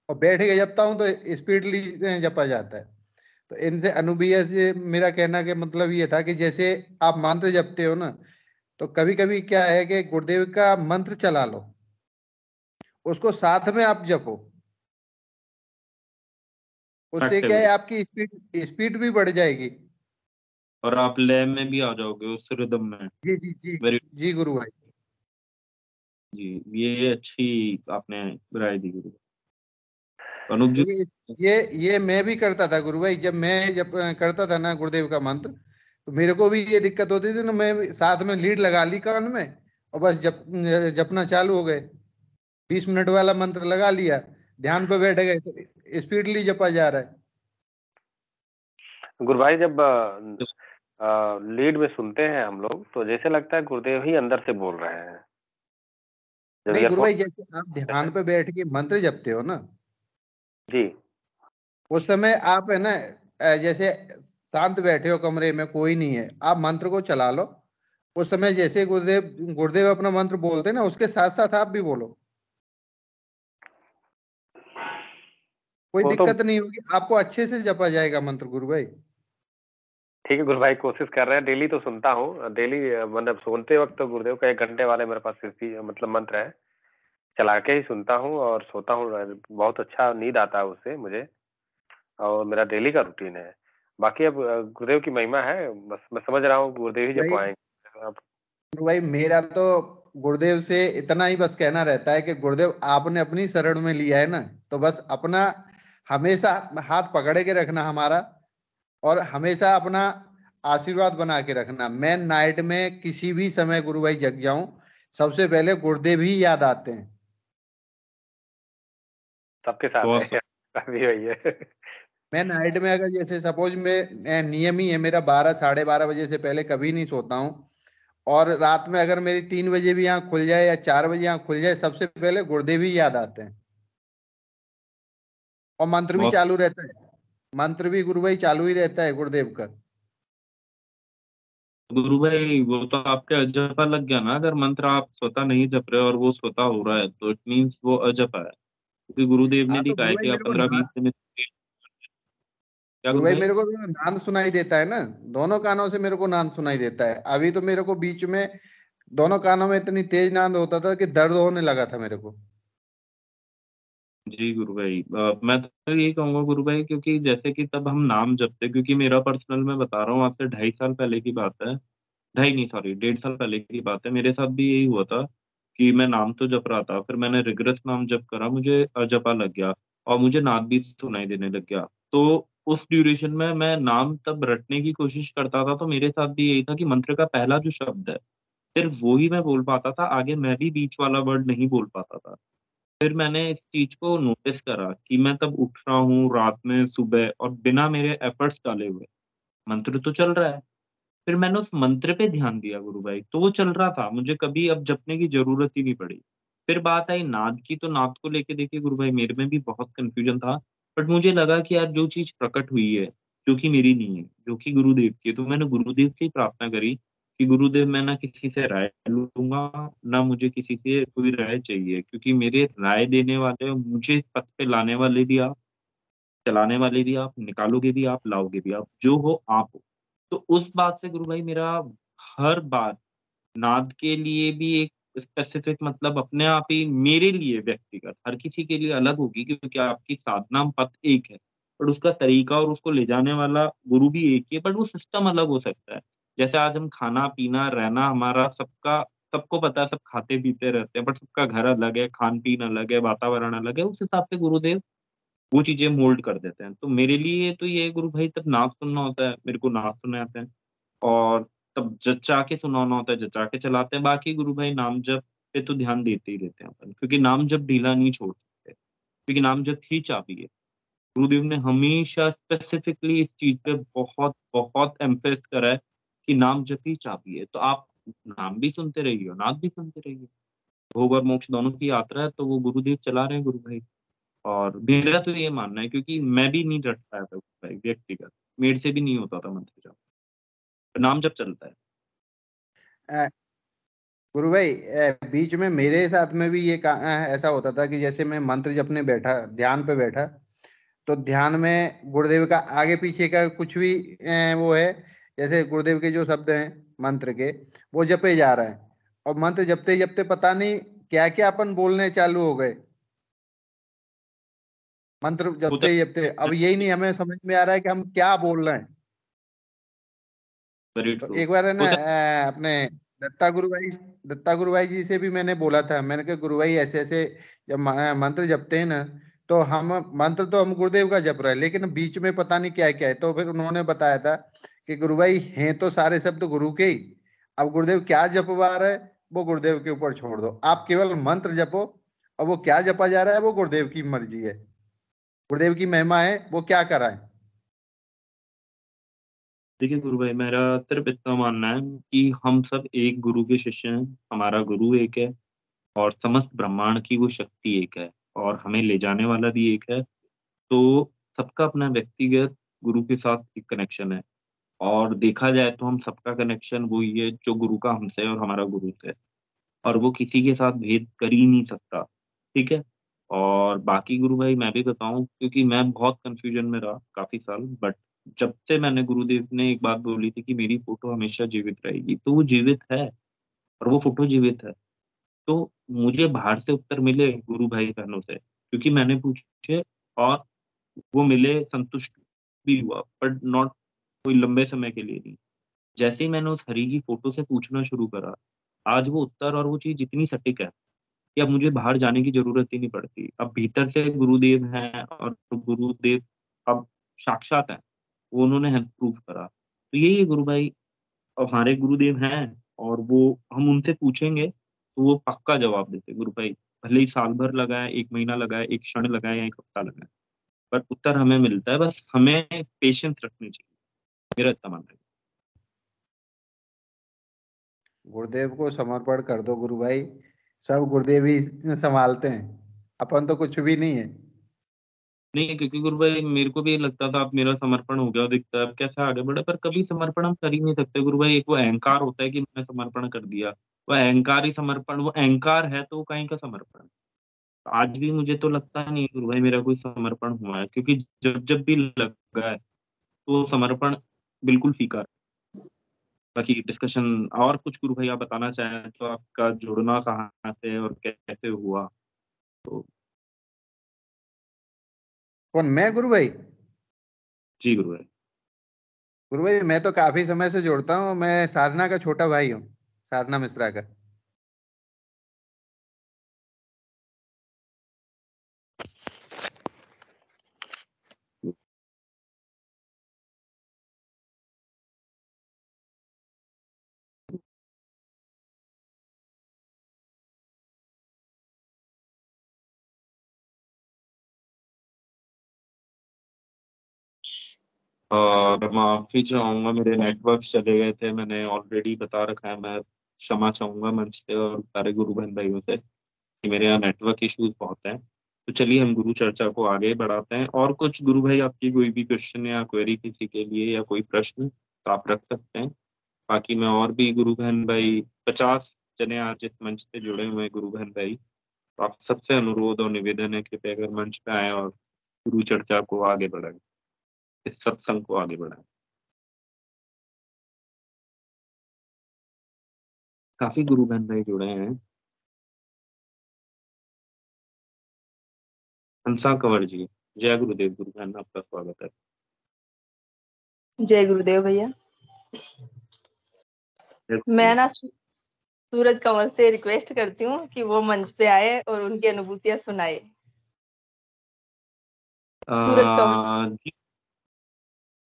और बैठ के जपता हूँ तो स्पीडली जपा जाता है। तो इनसे अनुभैया से मेरा कहना के मतलब ये था कि जैसे आप मंत्र जपते हो ना, तो कभी कभी क्या है कि गुरुदेव का मंत्र चला लो, उसको साथ में आप जपो। उससे क्या है आपकी स्पीड स्पीड भी बढ़ जाएगी। और आप लय में भी आ जाओगे उस रिदम में। जी जी जी वेरी जी गुरु भाई। जी, ये अच्छी आपने राय दी गुरु। अनूप जी। ये मैं भी करता था गुरु भाई, जब करता था ना गुरुदेव का मंत्र, तो मेरे को भी ये दिक्कत होती थी ना, मैं भी साथ में लीड लगा ली कान में और बस जपना चालू हो गए। 20 मिनट वाला मंत्र लगा लिया, ध्यान पे बैठ गए तो स्पीडली जपा जा रहा है। गुरु भाई जब लीड में सुनते हैं हम लोग तो जैसे लगता है गुरुदेव ही अंदर से बोल रहे हैं। जब नहीं गुरु ईयरफोन भाई, जैसे आप ध्यान पे बैठ के मंत्र जपते हो ना, जी उस समय आप है ना, जैसे शांत बैठे हो कमरे में, कोई नहीं है, आप मंत्र को चला लो। उस समय जैसे गुरुदेव गुरुदेव अपना मंत्र बोलते हैं ना, उसके साथ साथ आप भी बोलो, कोई वो तो दिक्कत नहीं होगी, आपको अच्छे से जपा जाएगा मंत्र गुरु भाई। ठीक है गुरु भाई, कोशिश कर रहे हैं। डेली तो सुनता हूँ, डेली मतलब सोते वक्त तो गुरुदेव का 1 घंटे वाले मेरे पास मतलब मंत्र है, चला के ही सुनता हूँ और सोता हूँ। बहुत अच्छा नींद आता है उससे मुझे, और मेरा डेली का रूटीन है। बाकी अब गुरुदेव की महिमा है, बस मैं समझ रहा हूँ गुरुदेव ही भाई जपवाएंगे अब। गुरु भाई, मेरा तो गुरुदेव से इतना ही बस कहना रहता है कि गुरुदेव आपने अपनी शरण में लिया है ना, तो बस अपना हमेशा हाथ पकड़े के रखना हमारा, और हमेशा अपना आशीर्वाद बना के रखना। मैं नाइट में किसी भी समय गुरु भाई जग जाऊं, सबसे पहले गुरुदेव ही याद आते हैं। सबके साथ बहुत है अभी वही है। मैं नाइट में अगर जैसे सपोज मैं नियम ही है मेरा, 12 साढ़े 12 बजे से पहले कभी नहीं सोता हूँ। और रात में अगर मेरी 3 बजे भी आँख खुल जाए या 4 बजे आँख खुल जाए, सबसे पहले गुरुदेव ही याद आते हैं। और मंत्र भी बहुत चालू रहता है, मंत्र भी गुरु भाई चालू ही रहता है गुरुदेव का। गुरु भाई, वो तो आपके अजपा लग गया ना। अगर मंत्र आप स्वतः नहीं जप रहे और वो स्वतः हो रहा है तो इट मीन्स वो अजपा है, क्योंकि गुरुदेव ने हाँ तो लिखा गुरु है भाई कि आप मेरे को 15-20 दिन। क्या गुरु गुरु भाई भाई? मेरे को तो नाद सुनाई देता है ना, दोनों कानों से मेरे को नाद सुनाई देता है। अभी तो मेरे को बीच में दोनों कानों में इतनी तेज नाद होता था कि दर्द होने लगा था मेरे को। जी गुरु भाई, मैं तो यही कहूंगा गुरु भाई, क्योंकि जैसे कि तब हम नाम जपते, क्योंकि मेरा पर्सनल मैं बता रहा हूँ आपसे, 2.5 साल पहले की बात है। ढाई नहीं, सॉरी, 1.5 साल पहले की बात है। मेरे साथ भी यही हुआ था कि मैं नाम तो जप रहा था, फिर मैंने रिग्रेस नाम जप करा, मुझे अजपा लग गया और मुझे नाद भी सुनाई देने लग गया। तो उस ड्यूरेशन में मैं नाम तब रटने की कोशिश करता था, तो मेरे साथ भी यही था कि मंत्र का पहला जो शब्द है सिर्फ वो ही मैं बोल पाता था, आगे मैं भी बीच वाला वर्ड नहीं बोल पाता था। फिर मैंने इस चीज को नोटिस करा कि मैं तब उठ रहा हूँ रात में, सुबह, और बिना मेरे एफर्ट्स डाले हुए मंत्र तो चल रहा है। फिर मैंने उस मंत्र पे ध्यान दिया गुरु भाई, तो वो चल रहा था, मुझे कभी अब जपने की जरूरत ही नहीं पड़ी। फिर बात आई नाद की, तो नाद को लेके देखिए गुरु भाई, मेरे में भी बहुत कंफ्यूजन था। बट मुझे लगा कि यार जो चीज प्रकट हुई है, जो कि मेरी नहीं है, जो कि गुरुदेव की है, तो मैंने गुरुदेव से ही प्रार्थना करी कि गुरुदेव, मैं ना किसी से राय लूंगा, ना मुझे किसी से कोई राय चाहिए, क्योंकि मेरे राय देने वाले, मुझे इस पथ पे लाने वाले भी आप, चलाने वाले भी आप, निकालोगे भी आप, लाओगे भी आप, जो हो आप हो। तो उस बात से गुरु भाई मेरा हर बार नाद के लिए भी एक स्पेसिफिक, मतलब अपने आप ही मेरे लिए व्यक्तिगत, हर किसी के लिए अलग होगी, क्योंकि आपकी साधना पथ एक है, पर उसका तरीका और उसको ले जाने वाला गुरु भी एक ही है, बट वो सिस्टम अलग हो सकता है। जैसे आज हम खाना पीना रहना हमारा सबका, सबको पता है, सब खाते पीते रहते हैं, बट सबका घर अलग है, खान पीन अलग है, वातावरण अलग है, उस हिसाब से गुरुदेव वो चीजें मोल्ड कर देते हैं। तो मेरे लिए तो ये गुरु भाई, तब नाद सुनना होता है, मेरे को नाद सुनने आते हैं, और तब जचा के सुनाना होता है, जचा के चलाते हैं। बाकी गुरु भाई नाम जप पे तो ध्यान देते ही देते हैं अपन, क्योंकि नाम जप ढीला नहीं छोड़ सकते, क्योंकि नाम जप ही चाबी है। गुरुदेव ने हमेशा स्पेसिफिकली इस चीज पे बहुत बहुत एम्फेस करा है कि नाम जप ही चाबी है। तो आप नाम भी सुनते रहिए और नाद भी सुनते रहिए, भोग और मोक्ष दोनों की यात्रा है, तो वो गुरुदेव चला रहे हैं गुरु भाई। और मेरा तो ये मानना है, क्योंकि मैं भी नहीं रट पाया था भाई व्यक्तिगत, मेरे से भी नहीं होता था मंत्र जप, नाम जब चलता है। अ, गुरु भाई, बीच में मेरे साथ में भी ऐसा होता था कि जैसे मैं मंत्र जपने बैठा, ध्यान पे बैठा, तो ध्यान में गुरुदेव का आगे पीछे का कुछ भी वो है, जैसे गुरुदेव के जो शब्द हैं मंत्र के, वो जपे जा रहा है, और मंत्र जपते जपते पता नहीं क्या क्या अपन बोलने चालू हो गए। मंत्र जपते जपते अब यही नहीं हमें समझ में आ रहा है कि हम क्या बोल रहे हैं। तो एक बार है ना अपने दत्ता गुरु भाई जी से भी मैंने बोला था, मैंने कहा गुरु भाई ऐसे ऐसे जब मंत्र जपते हैं ना, तो हम मंत्र तो हम गुरुदेव का जप रहे हैं, लेकिन बीच में पता नहीं क्या क्या है। तो फिर उन्होंने बताया था कि गुरु भाई हैं तो सारे शब्द गुरु के ही, अब गुरुदेव क्या जपवा रहे हैं वो गुरुदेव के ऊपर छोड़ दो, आप केवल मंत्र जपो, और वो क्या जपा जा रहा है वो गुरुदेव की मर्जी है, गुरुदेव की महिमा है, वो क्या कराए। देखिए गुरु भाई, मेरा सिर्फ इतना मानना है कि हम सब एक गुरु के शिष्य हैं, हमारा गुरु एक है और समस्त ब्रह्मांड की वो शक्ति एक है और हमें ले जाने वाला भी एक है। तो सबका अपना व्यक्तिगत गुरु के साथ एक कनेक्शन है और देखा जाए तो हम सबका कनेक्शन वही है जो गुरु का हमसे और हमारा गुरु से है, और वो किसी के साथ भेद कर ही नहीं सकता, ठीक है? और बाकी गुरु भाई मैं भी बताऊँ, क्योंकि मैं बहुत कन्फ्यूज़न में रहा काफ़ी साल, बट जब से मैंने गुरुदेव ने एक बात बोली थी कि मेरी फ़ोटो हमेशा जीवित रहेगी, तो वो जीवित है और वो फ़ोटो जीवित है। तो मुझे बाहर से उत्तर मिले गुरु भाई-बहनों से, क्योंकि मैंने पूछे और वो मिले, संतुष्ट भी हुआ, बट नॉट कोई लंबे समय के लिए नहीं। जैसे ही मैंने उस हरि की फ़ोटो से पूछना शुरू करा, आज वो उत्तर और वो चीज़ इतनी सटीक है कि अब मुझे बाहर जाने की ज़रूरत ही नहीं पड़ती। अब भीतर से गुरुदेव हैं और गुरुदेव अब साक्षात हैं, वो उन्होंने हमें प्रूव करा। तो यही है गुरु भाई, अब हमारे गुरुदेव हैं और वो हम उनसे पूछेंगे, तो वो पक्का जवाब देते हैं गुरु भाई। भले ही साल भर लगाए, 1 महीना लगाए, 1 क्षण लगाए या 1 हफ्ता लगाए, पर उत्तर हमें मिलता है, बस हमें पेशेंस रखनी चाहिए, मेरा इतना मानना है। गुरुदेव को समर्पण कर दो गुरु भाई, सब गुरुदेव ही संभालते हैं, अपन तो कुछ भी नहीं है। नहीं, क्योंकि गुरु भाई मेरे को भी ये लगता था अब मेरा समर्पण हो गया दिखता है, अब कैसे आगे बढ़े, पर कभी समर्पण हम कर ही नहीं सकते गुरु भाई। एक वो अहंकार होता है कि मैंने समर्पण कर दिया, वो अहंकार ही समर्पण, वो अहंकार है तो वो कहीं का समर्पण। आज भी मुझे तो लगता नहीं गुरु भाई मेरा कोई समर्पण हुआ है, क्योंकि जब जब भी लगा है तो समर्पण बिल्कुल फीका है। बाकी डिस्कशन और कुछ गुरु भाई आप बताना चाहें तो, आपका जुड़ना कहाँ से और कैसे हुआ? तो कौन, मैं गुरु भाई? जी गुरु भाई। गुरु भाई मैं तो काफी समय से जोड़ता हूँ, मैं साधना का छोटा भाई हूँ, साधना मिश्रा का। और माफी चाहूंगा, मेरे नेटवर्क चले गए थे, मैंने ऑलरेडी बता रखा है। मैं क्षमा चाहूंगा मंच से और सारे गुरु बहन भाइयों से कि मेरे यहाँ नेटवर्क इश्यूज बहुत हैं। तो चलिए हम गुरु चर्चा को आगे बढ़ाते हैं। और कुछ गुरु भाई आपकी कोई भी क्वेश्चन या क्वेरी किसी के लिए या कोई प्रश्न तो आप रख सकते हैं। बाकी मैं और भी गुरु बहन भाई 50 जने आज इस मंच से जुड़े हुए हैं गुरु बहन भाई, तो आप सबसे अनुरोध और निवेदन है कि अगर मंच पे आए और गुरु चर्चा को आगे बढ़ाएं, इस सत्संग को आगे बढ़ाएं। काफी गुरु बहन भाई जुड़े हैं। हंसा कंवर जी, जय गुरुदेव गुरु बहन, आपका स्वागत है। जय गुरुदेव भैया। जय मैं गुरुदेव। ना सूरज कंवर से रिक्वेस्ट करती हूँ कि वो मंच पे आए और उनकी अनुभूतियां सुनाए। सूरज कंवर। जी,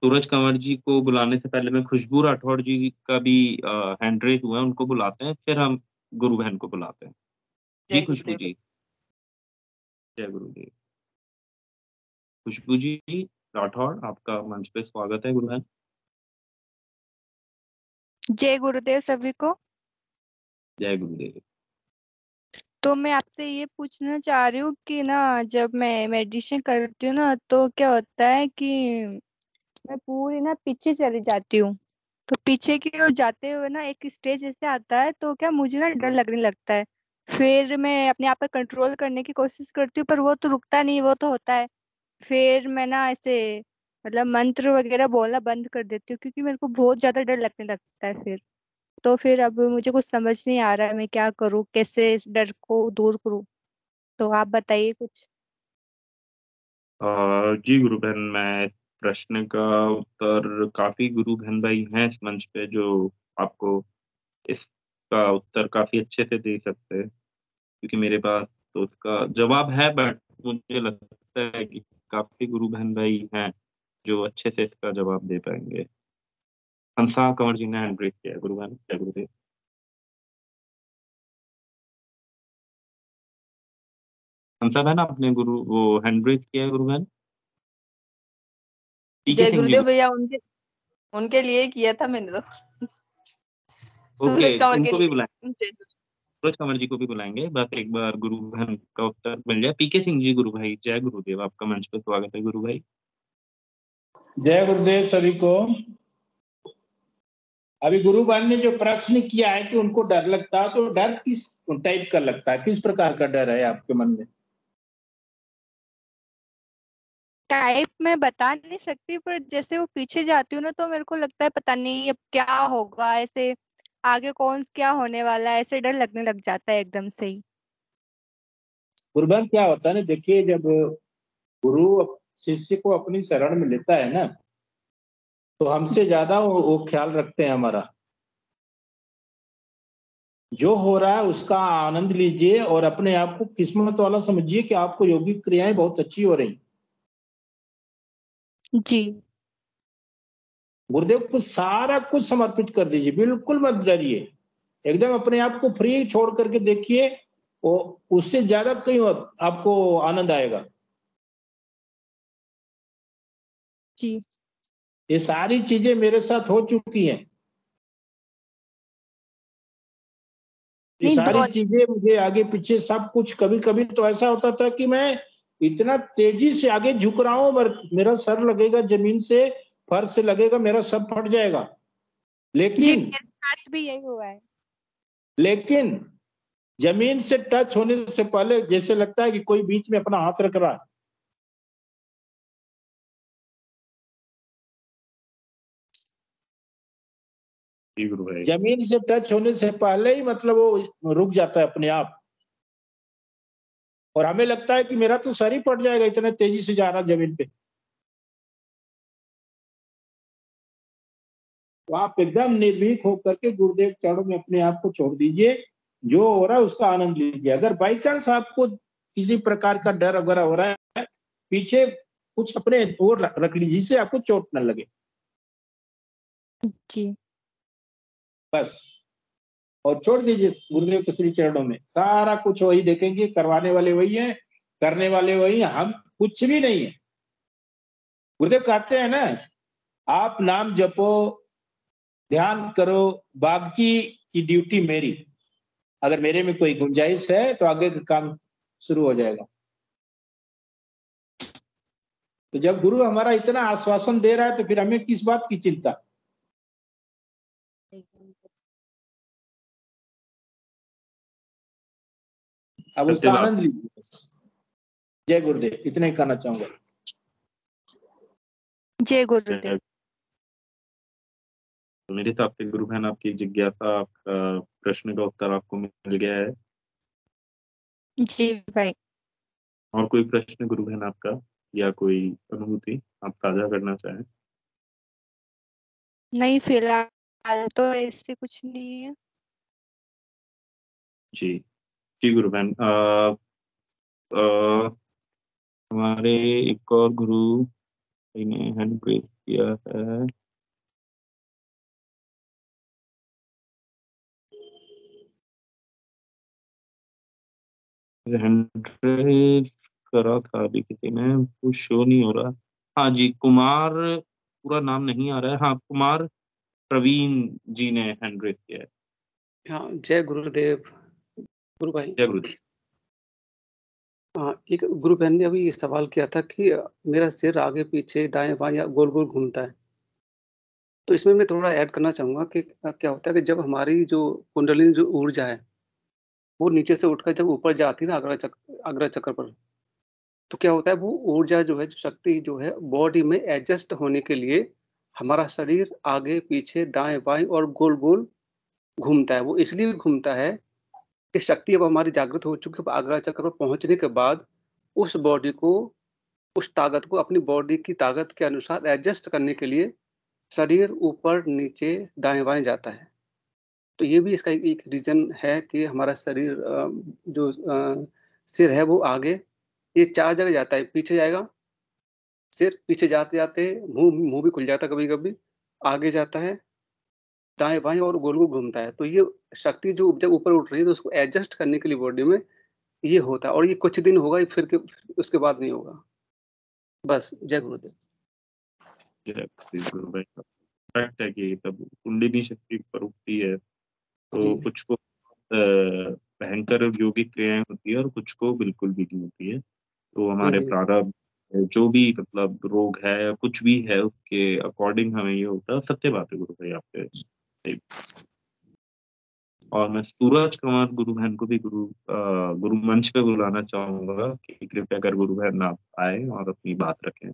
सूरज कंवर जी को बुलाने से पहले मैं खुशबू राठौड़ जी का भी हैंड रेज हुआ है, उनको बुलाते हैं, फिर हम गुरु बहन को बुलाते हैं। जी जय खुशबू गुरुदेव। जी। जय गुरुदेव। खुशबू जी राठौड़, आपका मंच पे स्वागत है गुरु बहन। जय गुरुदेव सभी को। जय गुरुदेव। तो मैं आपसे ये पूछना चाह रही हूँ कि ना जब मैं मेडिटेशन करती हूँ ना तो क्या होता है कि मैं पूरी ना पीछे चली जाती हूँ। तो पीछे की ओर जाते हुए ना एक स्टेज ऐसे आता है तो क्या मुझे ना डर लगने लगता है। फिर मैं अपने आप पर कंट्रोल करने की कोशिश करती हूँ पर वो तो रुकता नहीं, वो तो होता है। फिर मैं ना ऐसे मतलब मंत्र वगैरह बोलना बंद कर देती हूँ क्योंकि मेरे को बहुत ज्यादा डर लगने लगता है फिर। तो फिर अब मुझे कुछ समझ नहीं आ रहा है मैं क्या करूँ, कैसे इस डर को दूर करूँ। तो आप बताइए कुछ। जी गुरु बहन, मैं प्रश्न का उत्तर, काफी गुरु बहन भाई हैं इस मंच पे जो आपको इसका उत्तर काफी अच्छे से दे सकते हैं, क्योंकि मेरे पास तो उसका जवाब है, बट मुझे लगता है कि काफी गुरु बहन भाई हैं जो अच्छे से इसका जवाब दे पाएंगे। हंसा कंवर जी ने हैंड रेज किया है गुरु बहन। जय गुरुदेव। हंसा बहन, आपने गुरु वो हैंड रेज किया है गुरु बहन। पीके जय सिंह जी गुरुदेव भैया, उनके उनके लिए किया था मैंने तो। ओके, सूरज कंवर के उनको भी लिए। बुलाएं, सूरज कंवर जी को भी बुलाएंगे, बस एक बार गुरु बहन का उत्तर मिल जाए। पीके सिंह जी गुरु भाई, जय गुरुदेव, आपका मंच पे स्वागत है गुरु भाई। जय गुरुदेव सभी को। अभी गुरु बहन ने जो प्रश्न किया है कि उनको डर लगता है, तो डर किस टाइप का लगता है, किस प्रकार का डर है आपके मन में? टाइप में बता नहीं सकती, पर जैसे वो पीछे जाती हूँ ना तो मेरे को लगता है पता नहीं अब क्या होगा, ऐसे आगे कौन क्या होने वाला है, ऐसे डर लगने लग जाता है एकदम से ही। गुरु बहन क्या होता है ना, देखिए जब गुरु शिष्य को अपनी शरण में लेता है ना, तो हमसे ज्यादा वो ख्याल रखते हैं हमारा। जो हो रहा है उसका आनंद लीजिए और अपने आप को किस्मत वाला समझिए कि आपको योगिक क्रियाएं बहुत अच्छी हो रही। जी। गुरुदेव को सारा कुछ समर्पित कर दीजिए, बिल्कुल मत डरिए, एकदम अपने आप को फ्री छोड़ करके देखिए, वो उससे ज्यादा कहीं आपको आनंद आएगा। जी। ये सारी चीजें मेरे साथ हो चुकी हैं। ये नहीं, सारी चीजें मुझे आगे पीछे सब कुछ, कभी कभी तो ऐसा होता था कि मैं इतना तेजी से आगे झुक रहा हूं, मेरा सर लगेगा जमीन से, फर्श से लगेगा, मेरा सर फट जाएगा। जी, लेकिन मेरे साथ भी यही हुआ है। लेकिन जमीन से टच होने से पहले जैसे लगता है कि कोई बीच में अपना हाथ रख रहा है। जी गुरु भाई। जमीन से टच होने से पहले ही मतलब वो रुक जाता है अपने आप, और हमें लगता है कि मेरा तो सर ही फट जाएगा, इतने तेजी से जा रहा जमीन पे। तो आप एकदम निर्भीक होकर के गुरुदेव चरणों में अपने आप को छोड़ दीजिए, जो हो रहा है उसका आनंद लीजिए। अगर बाई चांस आपको किसी प्रकार का डर वगैरह हो रहा है, पीछे कुछ अपने और रख लीजिए जिससे आपको चोट न लगे, जी। बस। और छोड़ दीजिए गुरुदेव के श्री चरणों में, सारा कुछ वही देखेंगे, करवाने वाले वही है, करने वाले वही है, हम कुछ भी नहीं है। गुरुदेव कहते हैं ना, आप नाम जपो, ध्यान करो, बाकी की ड्यूटी मेरी। अगर मेरे में कोई गुंजाइश है तो आगे का काम शुरू हो जाएगा। तो जब गुरु हमारा इतना आश्वासन दे रहा है तो फिर हमें किस बात की चिंता? अब उसका आनंद लीजिए। जय गुरुदेव, इतना ही कहना चाहूंगा। जय गुरुदेव। तो मेरे हिसाब से गुरु बहन, आपकी जिज्ञासा, आपका प्रश्न का उत्तर आपको मिल गया है। जी भाई। और कोई प्रश्न गुरु बहन आपका, या कोई अनुभूति आप साझा करना चाहें? नहीं, फिलहाल तो ऐसे कुछ नहीं है। जी जी गुरु बहन। हमारे एक और गुरु ने हैंड रेज किया है। हैंड रेज करा था अभी किसी ने, वो शो नहीं हो रहा। हाँ जी, कुमार, पूरा नाम नहीं आ रहा है। हाँ, कुमार प्रवीण जी ने हैंड रेज किया है। हाँ, जय गुरुदेव गुरु भाई। जय गुरुदेव। हाँ, एक गुरु बहन ने अभी ये सवाल किया था कि मेरा सिर आगे पीछे दाएं बाएं या गोल गोल घूमता है। तो इसमें मैं थोड़ा ऐड करना चाहूंगा कि क्या होता है कि जब हमारी जो कुंडलिनी जो ऊर्जा है वो नीचे से उठकर जब ऊपर जाती है ना अग्र चक्र पर, तो क्या होता है वो ऊर्जा जो है, जो शक्ति जो है बॉडी में एडजस्ट होने के लिए हमारा शरीर आगे पीछे दाएं बाएं और गोल गोल घूमता है। वो इसलिए घूमता है कि शक्ति अब हमारी जागृत हो चुकी है। अब आगरा चक्र पर पहुंचने के बाद उस बॉडी को उस ताकत को अपनी बॉडी की ताकत के अनुसार एडजस्ट करने के लिए शरीर ऊपर नीचे दाएं बाएं जाता है। तो ये भी इसका एक रीजन है कि हमारा शरीर जो सिर है वो आगे ये 4 जगह जाता है, पीछे जाएगा सिर, पीछे जाते जाते मुंह भी खुल जाता है कभी कभी, आगे जाता है दाएं बाएं और गोल गोल घूमता है। तो ये शक्ति जो जब ऊपर उठ रही है तो उसको एडजस्ट करने के लिए बॉडी में ये होता है, और ये कुछ दिन होगा फिर उसके बाद नहीं होगा। बस जय गुरुदेव। गुरुदेव फैक्ट है कि तब कुंडली शक्ति ऊपर उठती है तो जी। कुछ को भयंकर योगिक क्रियाएं होती है और कुछ को बिल्कुल भी नहीं होती है। तो हमारे जी। प्रारब्ध जो भी मतलब रोग है या कुछ भी है उसके अकॉर्डिंग हमें ये होता है। सत्य बात है गुरु भाई आपके सही। और मैं सूरज कुमार गुरु बहन को भी गुरु मंच पे बुलाना चाहूंगा कि कृपया कर गुरु बहन आप आए और अपनी बात रखें।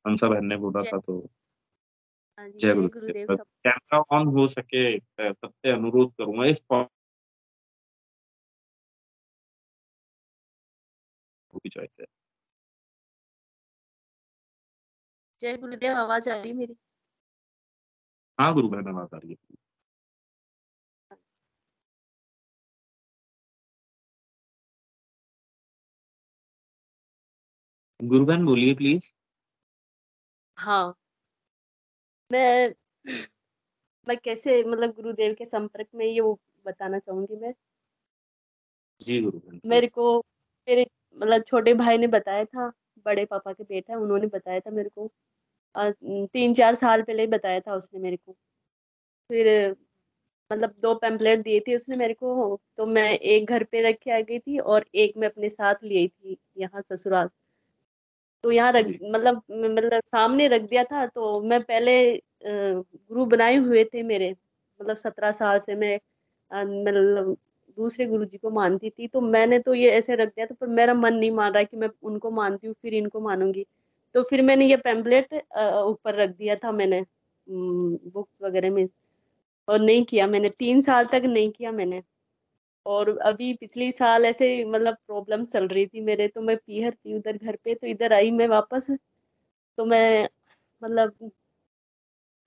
हंसा बहन ने बोला जय था तो हाँ जी, जय जय गुरुदेव। गुरुदेव बस सब। कैमरा ऑन हो सके सबसे अनुरोध करूंगा इस चॉइस है। जय गुरुदेव, आवाज आ रही मेरी? हाँ गुरु बहन आवाज आ रही है। गुरु बहन बोलिए प्लीज। हाँ, मैं कैसे मतलब गुरुदेव के संपर्क में ये वो बताना चाहूंगी मैं। जी गुरु बहन मेरे को मेरे मतलब छोटे भाई ने बताया था, बड़े पापा के बेटा है उन्होंने बताया था मेरे को। 3-4 साल पहले ही बताया था उसने मेरे को। फिर मतलब 2 पैम्पलेट दिए थे उसने मेरे को, तो मैं एक घर पे रख के आ गई थी और एक मैं अपने साथ ले आई थी यहाँ ससुराल। तो यहाँ रख मतलब सामने रख दिया था। तो मैं पहले गुरु बनाए हुए थे मेरे, मतलब 17 साल से मैं मतलब दूसरे गुरु जी को मानती थी। तो मैंने तो ये ऐसे रख दिया था, पर मेरा मन नहीं मान रहा कि मैं उनको मानती हूँ फिर इनको मानूंगी। तो फिर मैंने ये पैम्पलेट ऊपर रख दिया था मैंने बुक्स वगैरह में, और नहीं किया मैंने 3 साल तक नहीं किया मैंने। और अभी पिछली साल ऐसे मतलब प्रॉब्लम चल रही थी मेरे, तो मैं पीहर थी उधर घर पे, तो इधर आई मैं वापस। तो मैं मतलब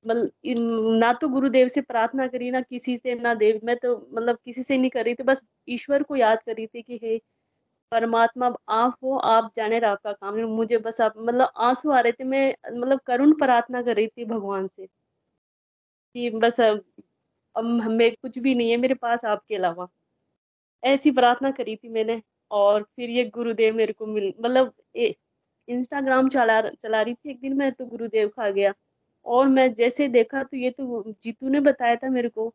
ना तो गुरुदेव से प्रार्थना करी ना किसी से, ना देव, मैं तो मतलब किसी से नहीं कर रही थी, बस ईश्वर को याद कर रही थी कि हे परमात्मा आप हो, आप जाने रहा आपका काम है, मुझे बस आप मतलब आंसू आ रहे थे। मैं मतलब करुण प्रार्थना कर रही थी भगवान से कि बस अब हमें कुछ भी नहीं है मेरे पास आपके अलावा, ऐसी प्रार्थना करी थी मैंने। और फिर ये गुरुदेव मेरे को मतलब इंस्टाग्राम चला रही थी एक दिन मैं, तो गुरुदेव खा गया। और मैं जैसे देखा तो ये तो जीतू ने बताया था मेरे को।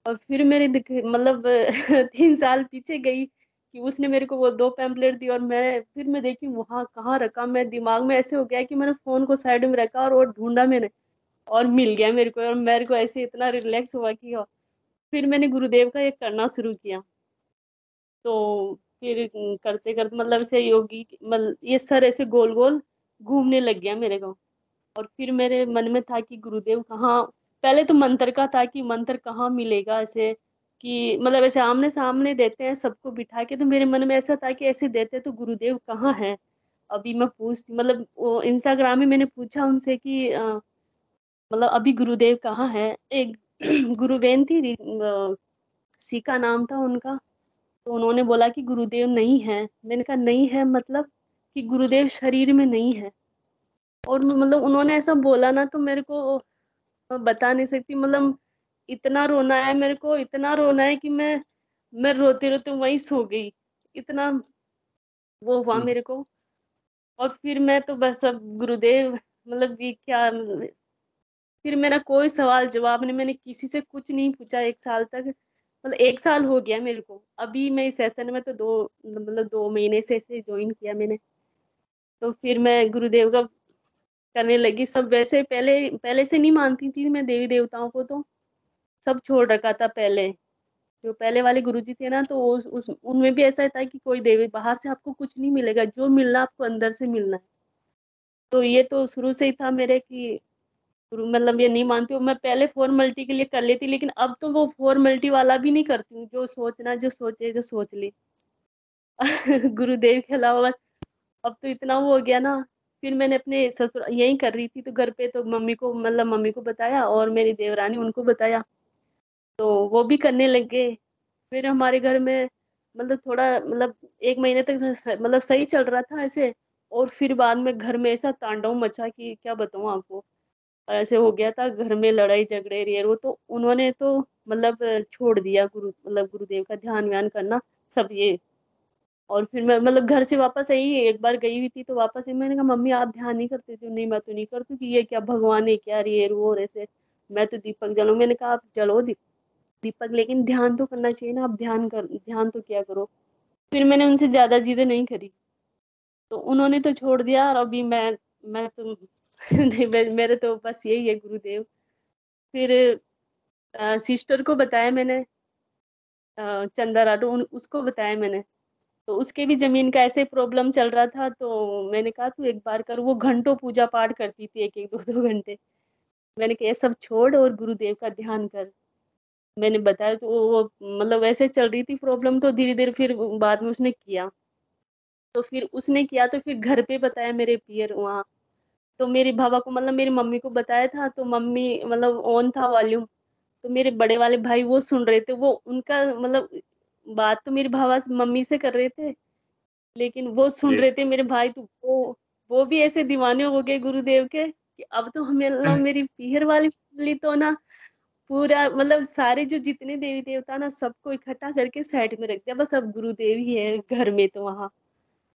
और फिर मेरे मतलब 3 साल पीछे गई कि उसने मेरे को वो 2 पैम्पलेट दी, और मैं देखी वहां कहाँ रखा। मैं दिमाग में ऐसे हो गया कि मैंने फोन को साइड में रखा और ढूंढा मैंने, और मिल गया मेरे को। और मेरे को ऐसे इतना रिलैक्स हुआ कि फिर मैंने गुरुदेव का ये करना शुरू किया। तो फिर करते करते मतलब ऐसे योगी मतलब ये सर ऐसे गोल गोल घूमने लग गया मेरे को। और फिर मेरे मन में था कि गुरुदेव कहाँ, पहले तो मंत्र का था कि मंत्र कहाँ मिलेगा ऐसे, कि मतलब ऐसे आमने सामने देते हैं सबको बिठा के। तो मेरे मन में ऐसा था कि ऐसे देते तो गुरुदेव कहाँ है। अभी मैं पूछती मतलब वो इंस्टाग्राम में मैंने पूछा उनसे कि मतलब अभी गुरुदेव कहाँ है। एक गुरुबेन थी सीका नाम था उनका। तो उन्होंने बोला कि गुरुदेव नहीं है। मैंने कहा नहीं है मतलब, कि गुरुदेव शरीर में नहीं है। और मतलब उन्होंने ऐसा बोला ना, तो मेरे को बता नहीं सकती, मतलब इतना रोना है मेरे को, इतना रोना है कि मैं रोते रोते वहीं सो गई, इतना वो हुआ मेरे को। और फिर मैं तो बस अब गुरुदेव मतलब ये क्या, फिर मेरा कोई सवाल जवाब नहीं, मैंने किसी से कुछ नहीं पूछा 1 साल तक। मतलब 1 साल हो गया मेरे को, अभी मैं इस सेशन में तो 2 महीने से ऐसे ज्वाइन किया मैंने। तो फिर मैं गुरुदेव का करने लगी सब। वैसे पहले पहले से नहीं मानती थी मैं देवी देवताओं को, तो सब छोड़ रखा था पहले। जो पहले वाले गुरुजी थे ना, तो उस उनमें भी ऐसा था कि कोई देवी बाहर से आपको कुछ नहीं मिलेगा, जो मिलना आपको अंदर से मिलना है। तो ये तो शुरू से ही था मेरे कि मतलब ये नहीं मानती हूँ। मैं पहले फॉर्मेलिटी के लिए कर लेती, लेकिन अब तो वो फॉर्मेलिटी वाला भी नहीं करती हूँ। जो सोचना जो सोचे जो सोच ली गुरुदेव के अलावा बस। अब तो इतना वो हो गया ना। फिर मैंने अपने ससुर यहीं कर रही थी तो घर पे तो मम्मी को बताया और मेरी देवरानी उनको बताया, तो वो भी करने लग गए। फिर हमारे घर में मतलब थोड़ा मतलब 1 महीने तक मतलब सही चल रहा था ऐसे, और फिर बाद में घर में ऐसा तांडव मचा कि क्या बताऊँ आपको। ऐसे हो गया था घर में, लड़ाई झगड़े ये वो, तो उन्होंने तो मतलब छोड़ दिया गुरुदेव का ध्यान व्यान करना सब ये। और फिर मैं मतलब घर से वापस आई, एक बार गई हुई थी तो वापस आई, मैंने कहा मम्मी आप ध्यान नहीं करते थे? नहीं मैं तो नहीं करती थी, ये क्या भगवान है क्या ये वो और ऐसे, मैं तो दीपक जलाऊं। मैंने कहा आप जलो दीपक, लेकिन ध्यान तो करना चाहिए ना, आप ध्यान तो क्या करो। फिर मैंने उनसे ज्यादा जिद नहीं करी, तो उन्होंने तो छोड़ दिया। और अभी मैं तो नहीं, मेरे तो बस यही है गुरुदेव। फिर सिस्टर को बताया मैंने, चंदा राठौर, उसको बताया मैंने, तो उसके भी जमीन का ऐसे प्रॉब्लम चल रहा था। तो मैंने कहा तू एक बार कर, वो घंटों पूजा पाठ करती थी, 1-1 2-2 घंटे। मैंने कहा ये सब छोड़ और गुरुदेव का ध्यान कर। मैंने बताया तो वो मतलब वैसे चल रही थी प्रॉब्लम, तो धीरे धीरे फिर बाद में उसने किया। तो फिर उसने किया तो फिर घर पे बताया मेरे पियर वहाँ। तो मेरे भाभा को मतलब मेरी मम्मी को बताया था, तो मम्मी मतलब ऑन था वॉल्यूम, तो मेरे बड़े वाले भाई वो सुन रहे थे, वो उनका मतलब बात तो मेरे भाभा मम्मी से कर रहे थे, लेकिन वो सुन जी। रहे थे मेरे भाई। तो वो भी ऐसे दीवाने हो गए गुरुदेव के कि अब तो हमें मतलब मेरी पीहर वाली फैमिली तो ना पूरा मतलब सारे जो जितने देवी देवता ना सबको इकट्ठा करके साइड में रख दिया, बस अब गुरुदेव ही है घर में। तो वहाँ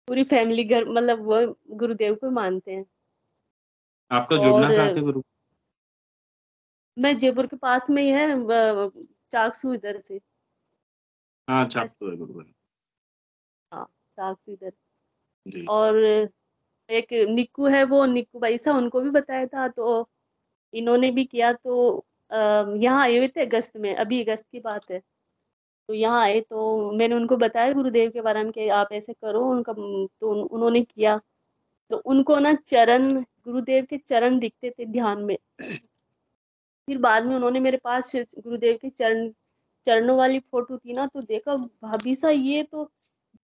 पूरी फैमिली घर मतलब वो गुरुदेव को मानते हैं। आपका और जुड़ना कहाँ से गुरु? मैं जयपुर के पास में ही है, चाकसू इधर से। हाँ, चाकसू है गुरु। हाँ, चाकसू इधर। जी। और एक निक्कू है, वो निक्कू भाई सा, उनको भी बताया था, तो इन्होंने भी किया। तो यहाँ आए हुए थे अगस्त में, अभी अगस्त की बात है। तो यहाँ आए तो मैंने उनको बताया गुरुदेव के बारे में कि आप ऐसे करो उनका, तो उन्होंने किया। तो उनको ना चरण, गुरुदेव के चरण दिखते थे ध्यान में। फिर बाद में उन्होंने मेरे पास गुरुदेव के चरणों वाली फोटो थी ना, तो देखा भाभी सा ये तो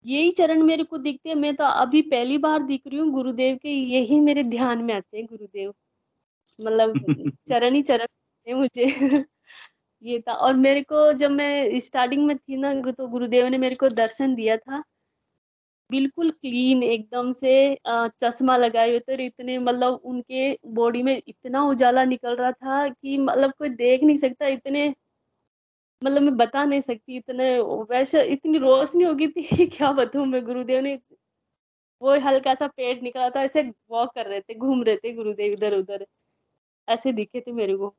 यही चरण मेरे को दिखते हैं, मैं तो अभी पहली बार दिख रही हूँ गुरुदेव के, यही मेरे ध्यान में आते हैं गुरुदेव। मतलब चरण ही चरण है मुझे। ये था। और मेरे को जब मैं स्टार्टिंग में थी ना, तो गुरुदेव ने मेरे को दर्शन दिया था, बिल्कुल क्लीन एकदम से, चश्मा लगाए हुए थे, और इतने मतलब उनके बॉडी में इतना उजाला निकल रहा था कि मतलब कोई देख नहीं सकता, इतने मतलब मैं बता नहीं सकती, इतने वैसे इतनी रोशनी हो गई थी। क्या बताऊं मैं। गुरुदेव ने वो हल्का सा पेट निकला था, ऐसे वॉक कर रहे थे, घूम रहे थे गुरुदेव इधर उधर, ऐसे दिखे थे मेरे को।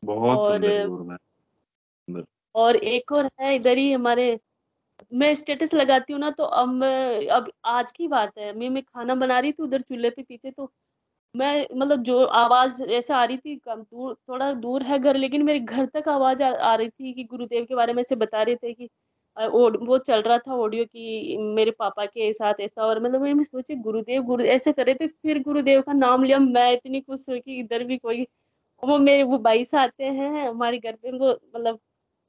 बहुत सुंदर और गुरु है। सुंदर। और एक और है इधर ही हमारे, मैं स्टेटस लगाती हूँ ना, तो अब आज की बात है, मैं खाना बना रही थी उधर चूल्हे पे पीछे, तो मैं मतलब जो आवाज ऐसे आ रही थी, कम दूर, थोड़ा दूर है घर, लेकिन मेरे घर तक आवाज आ रही थी कि गुरुदेव के बारे में से बता रहे थे कि वो चल रहा था ऑडियो की मेरे पापा के साथ ऐसा। और मतलब मैं सोची गुरु ऐसे करे थे, फिर गुरुदेव का नाम लिया, मैं इतनी खुश हुई कि इधर भी कोई, वो भाई से आते हैं हमारे घर पे, उनको मतलब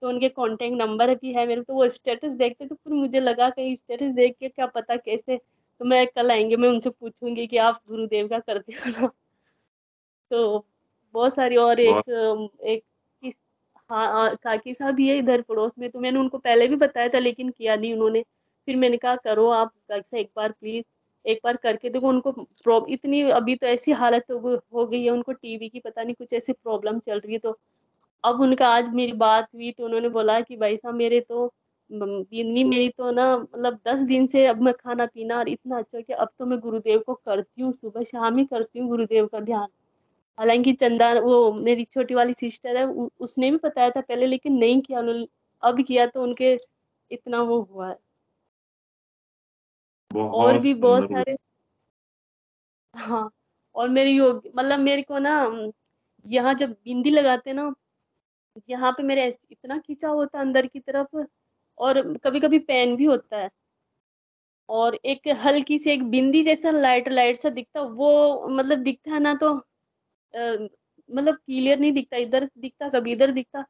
तो उनके कांटेक्ट नंबर भी है मेरे, तो वो स्टेटस देखते, तो फिर मुझे लगा कहीं स्टेटस देख के क्या पता कैसे, तो मैं कल आएंगे, मैं उनसे पूछूंगी कि आप गुरुदेव का करते हो ना। तो बहुत सारी। और बहुत। एक हाँ, काकी साहब भी है इधर पड़ोस में, तो मैंने उनको पहले भी बताया था लेकिन किया नहीं उन्होंने। फिर मैंने कहा करो आप से एक बार प्लीज, एक बार करके देखो। उनको इतनी अभी तो ऐसी हालत हो गई है उनको, टीबी की पता नहीं कुछ ऐसी प्रॉब्लम चल रही है। तो अब उनका आज मेरी बात हुई, तो उन्होंने बोला कि भाई साहब मेरे तो बिन्नी मेरी तो ना मतलब 10 दिन से अब मैं खाना पीना और इतना अच्छा कि अब तो मैं गुरुदेव को करती हूँ, सुबह शाम ही करती हूँ गुरुदेव का ध्यान। हालांकि चंदा वो मेरी छोटी वाली सिस्टर है, उसने भी बताया था पहले लेकिन नहीं किया उन्होंने, अब किया तो उनके इतना वो हुआ है। और बहुत भी बहुत सुंदर गुरु। सारे। हाँ। और मेरी योग मतलब मेरे को ना यहाँ जब बिंदी लगाते ना, यहाँ पे मेरे इतना खींचा होता है अंदर की तरफ, और कभी कभी पेन भी होता है। और एक हल्की सी एक बिंदी जैसा लाइट लाइट सा दिखता, वो मतलब दिखता है ना, तो मतलब क्लियर नहीं दिखता, इधर दिखता कभी इधर दिखता।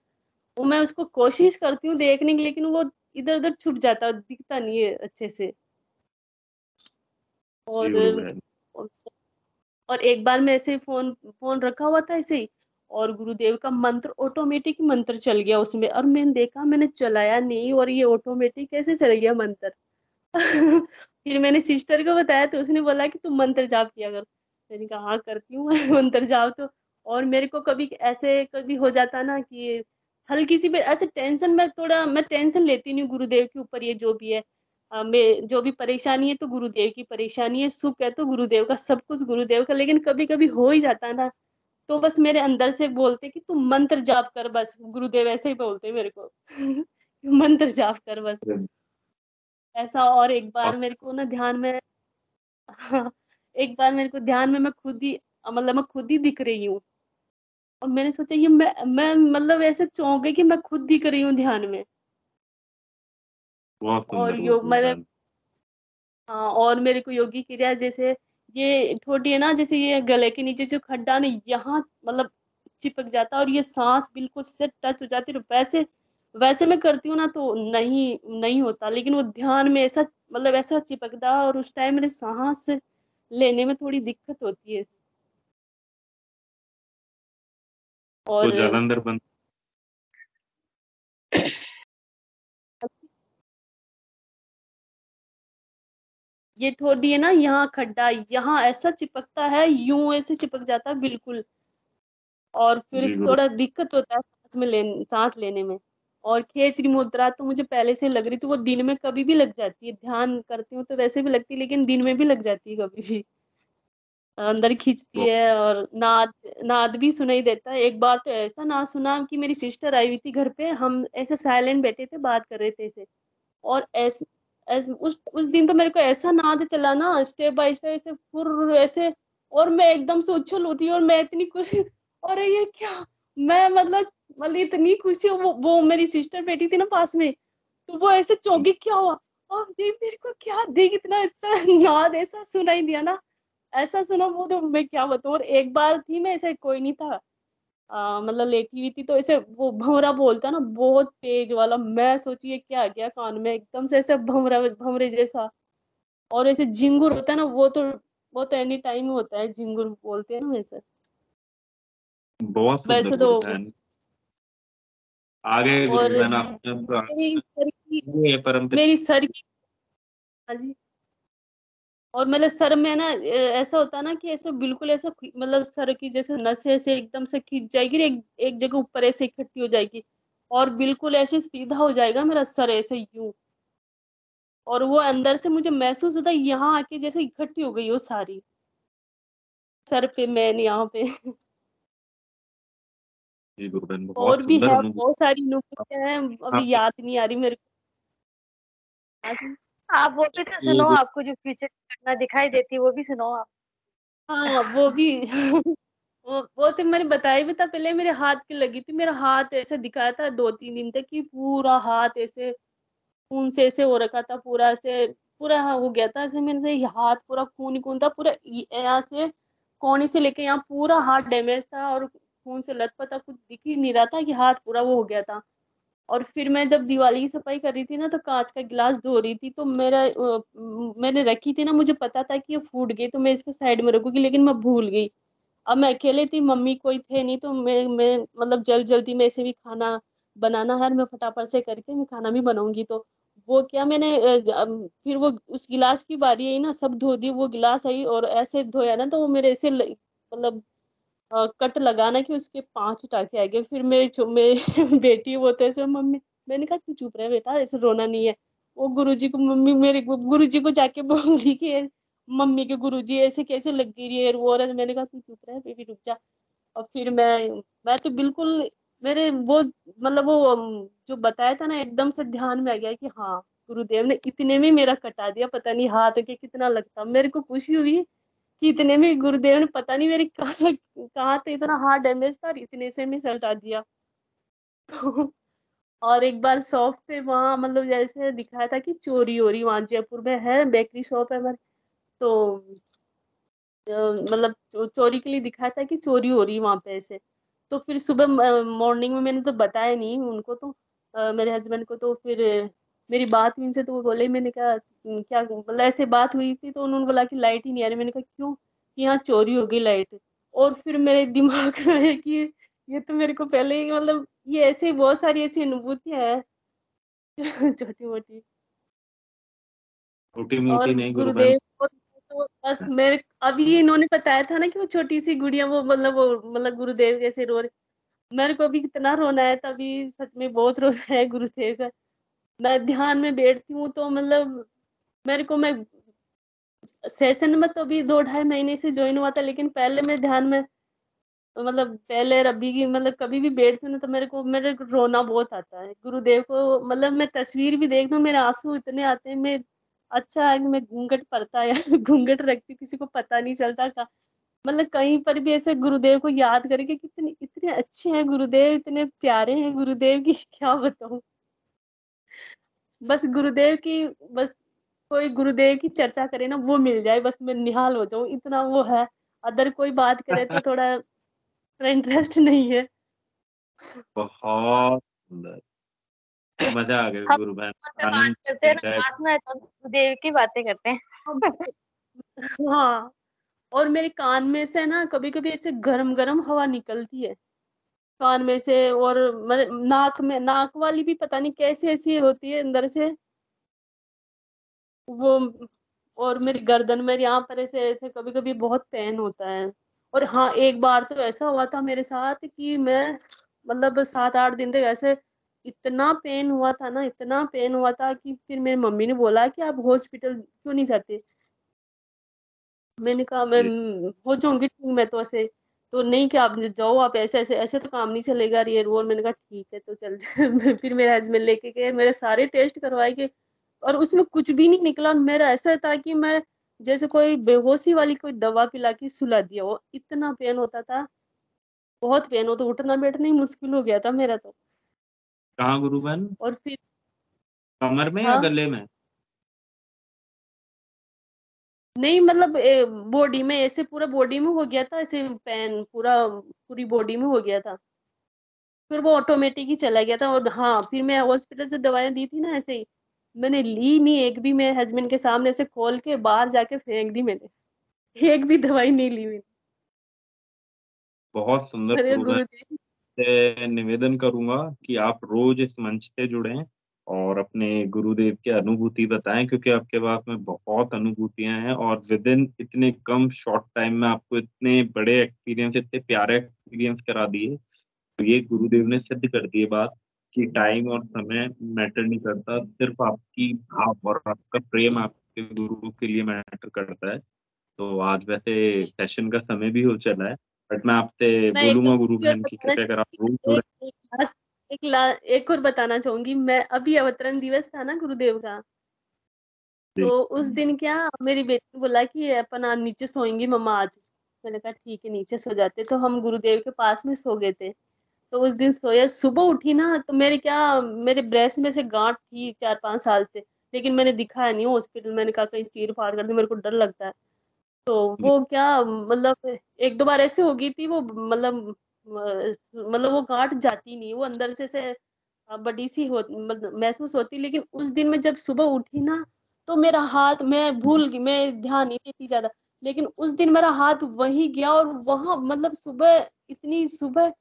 वो मैं उसको कोशिश करती हूँ देखने की, लेकिन वो इधर उधर छुप जाता है, दिखता नहीं है अच्छे से। और जी गुरुदेव। और एक बार मैं ऐसे ही फोन फोन रखा हुआ था ऐसे ही, और गुरुदेव का मंत्र ऑटोमेटिक मंत्र चल गया उसमें, और मैंने देखा, मैंने चलाया नहीं और ये ऑटोमेटिक कैसे चल गया मंत्र। फिर मैंने सिस्टर को बताया तो उसने बोला कि तुम मंत्र जाप किया कर। मैंने कहा हाँ करती हूँ मंत्र जाप तो। और मेरे को कभी ऐसे कभी हो जाता ना कि हल्की सी भी ऐसे टेंशन, मैं टेंशन लेती नहीं हूँ गुरुदेव के ऊपर, ये जो भी है मैं जो भी परेशानी है तो गुरुदेव की परेशानी है, सुख है तो गुरुदेव का, सब कुछ गुरुदेव का। लेकिन कभी कभी हो ही जाता है ना, तो बस मेरे अंदर से बोलते कि तू मंत्र जाप कर बस, गुरुदेव ऐसे ही बोलते मेरे को मंत्र जाप कर बस ऐसा। और एक बार और मेरे को ना ध्यान में एक बार मेरे को ध्यान में मैं खुद ही, मतलब मैं खुद ही दिख रही हूँ, और मैंने सोचा ये मैं मतलब ऐसे चौंक गई कि मैं खुद दिख रही हूँ ध्यान में। बहुत और सुंदर योग मैंने, गुरुदेव। हाँ, और मेरे को योगी क्रिया जैसे ये ठोडी है ना, जैसे ये गले के नीचे जो खड्डा ना यहाँ मतलब चिपक जाता है, और ये सांस बिल्कुल से टच हो जाती है, वैसे वैसे मैं करती हूँ ना तो नहीं नहीं होता, लेकिन वो ध्यान में ऐसा मतलब ऐसा चिपकता है, और उस टाइम मेरे सांस लेने में थोड़ी दिक्कत होती है। तो और जालंधर बंद। ये ठोडी है ना, यहाँ खड्डा, यहाँ ऐसा चिपकता है, यूं ऐसे चिपक जाता है बिल्कुल, और फिर जी गुरु। थोड़ा दिक्कत होता है सांस लेने में। और खेचरी मुद्रा तो मुझे पहले से लग रही थी, वो दिन में कभी भी लग जाती है, ध्यान करती हूँ तो वैसे भी लगती है, लेकिन दिन में भी लग जाती है कभी भी, अंदर खींचती बहुत है। और नाद नाद भी सुनाई देता है। एक बार तो ऐसा नाद सुना कि मेरी सिस्टर आई हुई थी घर पे, हम ऐसे साइलेंट बैठे थे, बात कर रहे थे ऐसे, और उस दिन तो मेरे को ऐसा नाद चला ना, स्टेप बाय स्टेप ऐसे फुर ऐसे, और मैं एकदम से उछल उठी, और मैं इतनी खुशी, और ये क्या, मैं मतलब इतनी खुशी, वो मेरी सिस्टर बैठी थी ना पास में, तो वो ऐसे चौंकी, क्या हुआ, और देख मेरे को क्या देख इतना अच्छा नाद ऐसा सुनाई दिया ना, ऐसा सुना वो तो मैं क्या बताऊं। और एक बार थी मैं ऐसे, कोई नहीं था, मतलब लेटी हुई थी, तो ऐसे वो भंवरा बोलता ना बहुत तेज वाला, मैं सोची ये क्या आ गया कान में, एकदम से ऐसे भंवरा भंवरे जैसा। और ऐसे झिंगुर होता है ना, वो तो एनी टाइम होता है, झिंगुर बोलते हैं ना वैसे। बहुत सुंदर वैसे तो गुरुदेव। आगे और गुरुदेव आपने मेरी सर की ये परम मेरी सर की हाँ जी। और मेरे सर में ना ऐसा होता ना कि ऐसे बिल्कुल ऐसा मतलब सर की जैसे नसें ऐसे एकदम से खींच जाएगी, एक जगह ऊपर ऐसे इकट्ठी हो जाएगी, और बिल्कुल ऐसे सीधा हो जाएगा मेरा सर ऐसे यूं। और वो अंदर से मुझे महसूस होता है यहाँ आके जैसे इकट्ठी हो गई हो सारी, सर पे, मैन यहाँ पे जी गुरुदेव और बहुत भी सुंदर है, अनुभव। बहुत सारी अनुभूतियां हैं, अभी आपने याद नहीं आ रही मेरे को। हाँ जी। आप वो भी तो ये सुनो, आपको जो फ्यूचर की घटना दिखाई देती है वो भी सुनो आप। हाँ वो भी वो तो मैंने बताया भी था पहले, मेरे हाथ की लगी थी, मेरा हाथ ऐसे दिखाया था 2-3 दिन तक कि पूरा हाथ ऐसे खून से ऐसे हो रखा था, पूरा ऐसे पूरा हो गया था ऐसे, मेरे से ये हाथ पूरा खून ही खून था, पूरा यहाँ से कोहनी से लेके यहाँ पूरा हाथ डैमेज था, और खून से लथपथ था, कुछ दिख ही नहीं रहा था कि हाथ पूरा वो हो गया था। और फिर मैं जब दिवाली की सफाई कर रही थी ना, तो कांच का गिलास धो रही थी, तो मैंने रखी थी ना, मुझे पता था कि ये फूट गई, तो मैं इसको साइड में रखूंगी, लेकिन मैं भूल गई। अब मैं अकेले थी, मम्मी कोई थे नहीं, तो मैं मतलब जल्दी में ऐसे भी खाना बनाना है, मैं फटाफट से करके मैं खाना भी बनाऊंगी, तो वो क्या मैंने फिर वो उस गिलास की बारी आई ना, सब धो दी, वो गिलास आई और ऐसे धोया ना, तो वो मेरे ऐसे मतलब कट लगाना कि उसके 5 टाके आ गए। फिर मेरी बेटी वो तो ऐसे, मम्मी, मैंने कहा तू चुप रहे बेटा, ऐसे रोना नहीं है। वो गुरुजी को मम्मी मेरे गुरुजी को जाके बोल दी कि मम्मी के गुरुजी ऐसे कैसे लग गई है वो, और मैंने कहा तू चुप रहे बेबी, रुक जा। और फिर मैं तो बिल्कुल मेरे वो मतलब वो जो बताया था ना, एकदम से ध्यान में आ गया कि हाँ, गुरुदेव ने इतने में मेरा कटा दिया, पता नहीं हाथ के कितना लगता। मेरे को खुशी हुई कि इतने में गुरुदेव ने पता नहीं मेरी कहाँ कहाँ तो इतना हार्ट डैमेज था, और इतने से में सल्टा दिया। और एक बार शॉप पे वहाँ मतलब जैसे दिखाया था कि चोरी हो रही, वहाँ जयपुर में है बेकरी शॉप है हमारे, तो मतलब चोरी के लिए दिखाया था कि चोरी हो रही वहाँ पे ऐसे। तो फिर सुबह मॉर्निंग में मैंने तो बताया नहीं उनको, तो मेरे हस्बैंड को, तो फिर मेरी बात हुई इनसे, तो वो बोले, मैंने कहा क्या मतलब ऐसे बात हुई थी, तो उन्होंने बोला कि लाइट ही नहीं आ रही। मैंने कहा क्यों? कि यहाँ चोरी हो गई लाइट। और फिर मेरे दिमाग में आया कि ये तो मेरे को पहले ही मतलब ये ऐसे बहुत सारी ऐसी अनुभूतियां हैं छोटी मोटी। छोटी और मोटी नहीं गुरु बहन। गुरुदेव को तो बस मेरे अभी इन्होंने बताया था ना कि वो छोटी सी गुड़िया वो मतलब गुरुदेव कैसे रो रहे, मेरे को अभी कितना रोना है, तभी सच में बहुत रोना है गुरुदेव का। मैं ध्यान में बैठती हूँ तो मतलब मेरे को मैं सेशन में तो अभी 2-2.5 महीने से ज्वाइन हुआ था, लेकिन पहले मैं ध्यान में मतलब पहले रबी की मतलब कभी भी बैठती हूँ ना तो मेरे को रोना बहुत आता है गुरुदेव को। मतलब मैं तस्वीर भी देख दूँ मेरे आंसू इतने आते हैं। मैं अच्छा है कि मैं घूंघट पड़ता है या घूंघट रखती हूँ, किसी को पता नहीं चलता का मतलब कहीं पर भी ऐसे गुरुदेव को याद करके कितने इतने अच्छे हैं गुरुदेव, इतने प्यारे हैं गुरुदेव की क्या बताऊं। बस गुरुदेव की बस कोई गुरुदेव की चर्चा करे ना वो मिल जाए, बस मैं निहाल हो जाऊं, इतना वो है। अदर कोई बात करे तो थोड़ा इंटरेस्ट नहीं है। बहुत सुंदर, मजा आ गया हम गुरु बहन, फोन पे बात आनंद करते हैं मिल ना, रहा है। साथ में तो गुरुदेव की बातें करते हैं। हाँ, और मेरे कान में से ना कभी कभी ऐसे गरम गरम हवा निकलती है कान में से, और नाक में, नाक वाली भी पता नहीं कैसी ऐसी होती है अंदर से वो। और मेरी गर्दन में यहाँ पर ऐसे ऐसे कभी कभी बहुत पेन होता है। और हाँ, एक बार तो ऐसा हुआ था मेरे साथ कि मैं मतलब 7-8 दिन तक ऐसे इतना पेन हुआ था ना, इतना पेन हुआ था कि फिर मेरी मम्मी ने बोला कि आप हॉस्पिटल क्यों नहीं जाते। मैंने कहा मैं जी। हो जाऊंगी ठीक, मैं तो ऐसे तो नहीं कि आप जाओ, आप ऐसे ऐसे ऐसे तो काम नहीं चलेगा ये वो। मैंने कहा ठीक है तो चल फिर मेरे हस्बैंड लेके गए, मेरे सारे टेस्ट करवाए के और उसमें कुछ भी नहीं निकला। मेरा ऐसा था कि मैं जैसे कोई बेहोशी वाली कोई दवा पिला के सुला दिया हो, इतना पेन होता था, बहुत पेन होता, उठना बैठना ही मुश्किल हो गया था मेरा तो। कहाँ गुरु बहन, और फिर कमर में या हाँ, गले में? नहीं मतलब बॉडी में ऐसे पूरा बॉडी में हो गया था, ऐसे पेन पूरा पूरी बॉडी में हो गया था। फिर वो ऑटोमेटिक ही चला गया था। और हाँ, फिर मैं हॉस्पिटल से दवाएं दी थी ना, ऐसे ही मैंने ली नहीं एक भी, मेरे हस्बैंड के सामने ऐसे खोल के बाहर जाके फेंक दी मैंने। एक भी दवाई नहीं ली मैंने। बहुत सुंदर अरे गुरु बहन, गुरुदेव। से निवेदन करूंगा कि आप रोज इस मंच से जुड़ें और अपने गुरुदेव की अनुभूति बताएं, क्योंकि आपके पास में बहुत अनुभूतियां हैं और विद इन इतने कम शॉर्ट टाइम में आपको इतने बड़े एक्सपीरियंस, इतने प्यारे एक्सपीरियंस करा दिए। तो ये गुरुदेव ने सिद्ध कर दी बात कि टाइम और समय मैटर नहीं करता, सिर्फ आपकी भाव और आपका प्रेम आपके गुरु के लिए मैटर करता है। तो आज वैसे सेशन का समय भी हो चला है, बट मैं आपसे मैं बोलूंगा गुरु और बहन की बताना कृपया अगर आप रोज चाहूंगी, जुड़े। एक और बताना चाहूंगी मैं। अभी अवतरण दिवस था ना गुरुदेव का, जी। तो उस दिन क्या मेरी बेटी ने बोला कि अपन आज नीचे सोएंगी मम्मा आज। मैंने कहा ठीक है नीचे सो जाते, तो हम गुरुदेव के पास में सो गए थे। तो उस दिन सोया, सुबह उठी ना तो मेरे ब्रेस्ट में से गांठ थी 4-5 साल से, लेकिन मैंने दिखाया नहीं हॉस्पिटल। मैंने कहा कहीं चीर फाड़ कर दे, मेरे को डर लगता है। तो जी। वो क्या मतलब 1-2 बार ऐसे हो गई थी वो मतलब वो गांठ जाती नहीं, वो अंदर से बड़ी सी हो महसूस होती। लेकिन उस दिन में जब सुबह उठी ना तो मेरा हाथ, मैं भूल गई, मैं ध्यान नहीं देती ज्यादा, लेकिन उस दिन मेरा हाथ वहीं गया और वहां मतलब सुबह, इतनी सुबह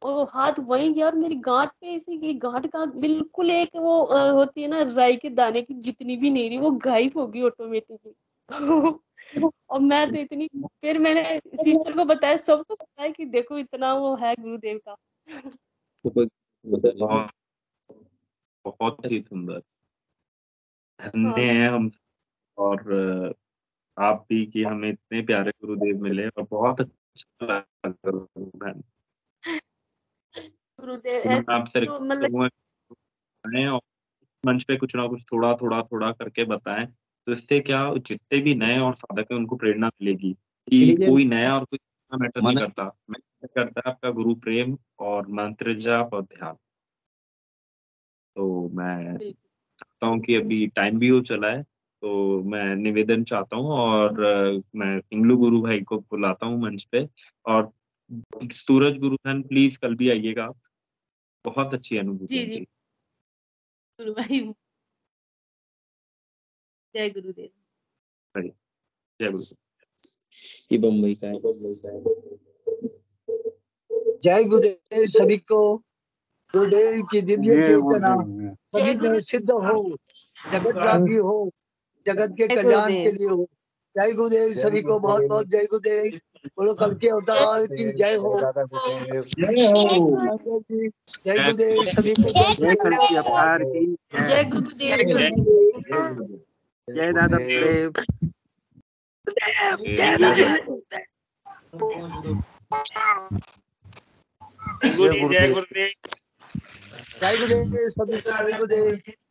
वो हाथ वहीं गया और मेरी गांठ पे ऐसे की गांठ का बिल्कुल एक वो होती है ना राई के दाने की जितनी भी नहीं रही, वो गायब हो गई ऑटोमेटिकली। और मैं तो इतनी, फिर मैंने सिस्टर को बताया, सबको बताया कि देखो इतना वो है गुरुदेव का। बहुत बहुत ही सुंदर, धन्य हाँ है हम। और आप भी कि हमें इतने प्यारे गुरुदेव मिले और बहुत अच्छा लगा गुरु बहन। गुरुदेव तो मैं आपसे तो रिक्वेस्ट मतलब करूंगा कि आएं और मंच पे कुछ ना कुछ थोड़ा थोड़ा थोड़ा करके बताएं, तो इससे क्या जितने भी नए और साधक हैं उनको प्रेरणा मिलेगी कि कोई नया और कोई मैटर नहीं करता, मैटर करता है आपका गुरु प्रेम और मंत्र जाप और ध्यान। तो मैं चाहता हूँ कि अभी टाइम भी हो चला है, तो मैं निवेदन चाहता हूँ और मैं इंगलू गुरु भाई को बुलाता हूँ मंच पे। और सूरज गुरु बहन प्लीज कल भी आइएगा आप, बहुत अच्छी जी अनुभूतियाँ जी थी। गुरु भाई, जय गुरुदेव। सही, जय गुरुदेव। ये बम्बई का है। जय गुरुदेव सभी को। गुरुदेव की दिव्य चेतना सभी में सिद्ध हो, जगत व्यापी हो, जगत के कल्याण के लिए हो। जय गुरुदेव सभी को, बहुत बहुत जय गुरुदेव। बोलो कल के अवतार की जय हो। जय हो। जय गुरुदेव सभी को। जय कल की अवतार की जय गुरुदेव। जय दादा देव। जय दादा। जय गुरुदेव। जय गुरुदेव सभी को। जय गुरुदेव।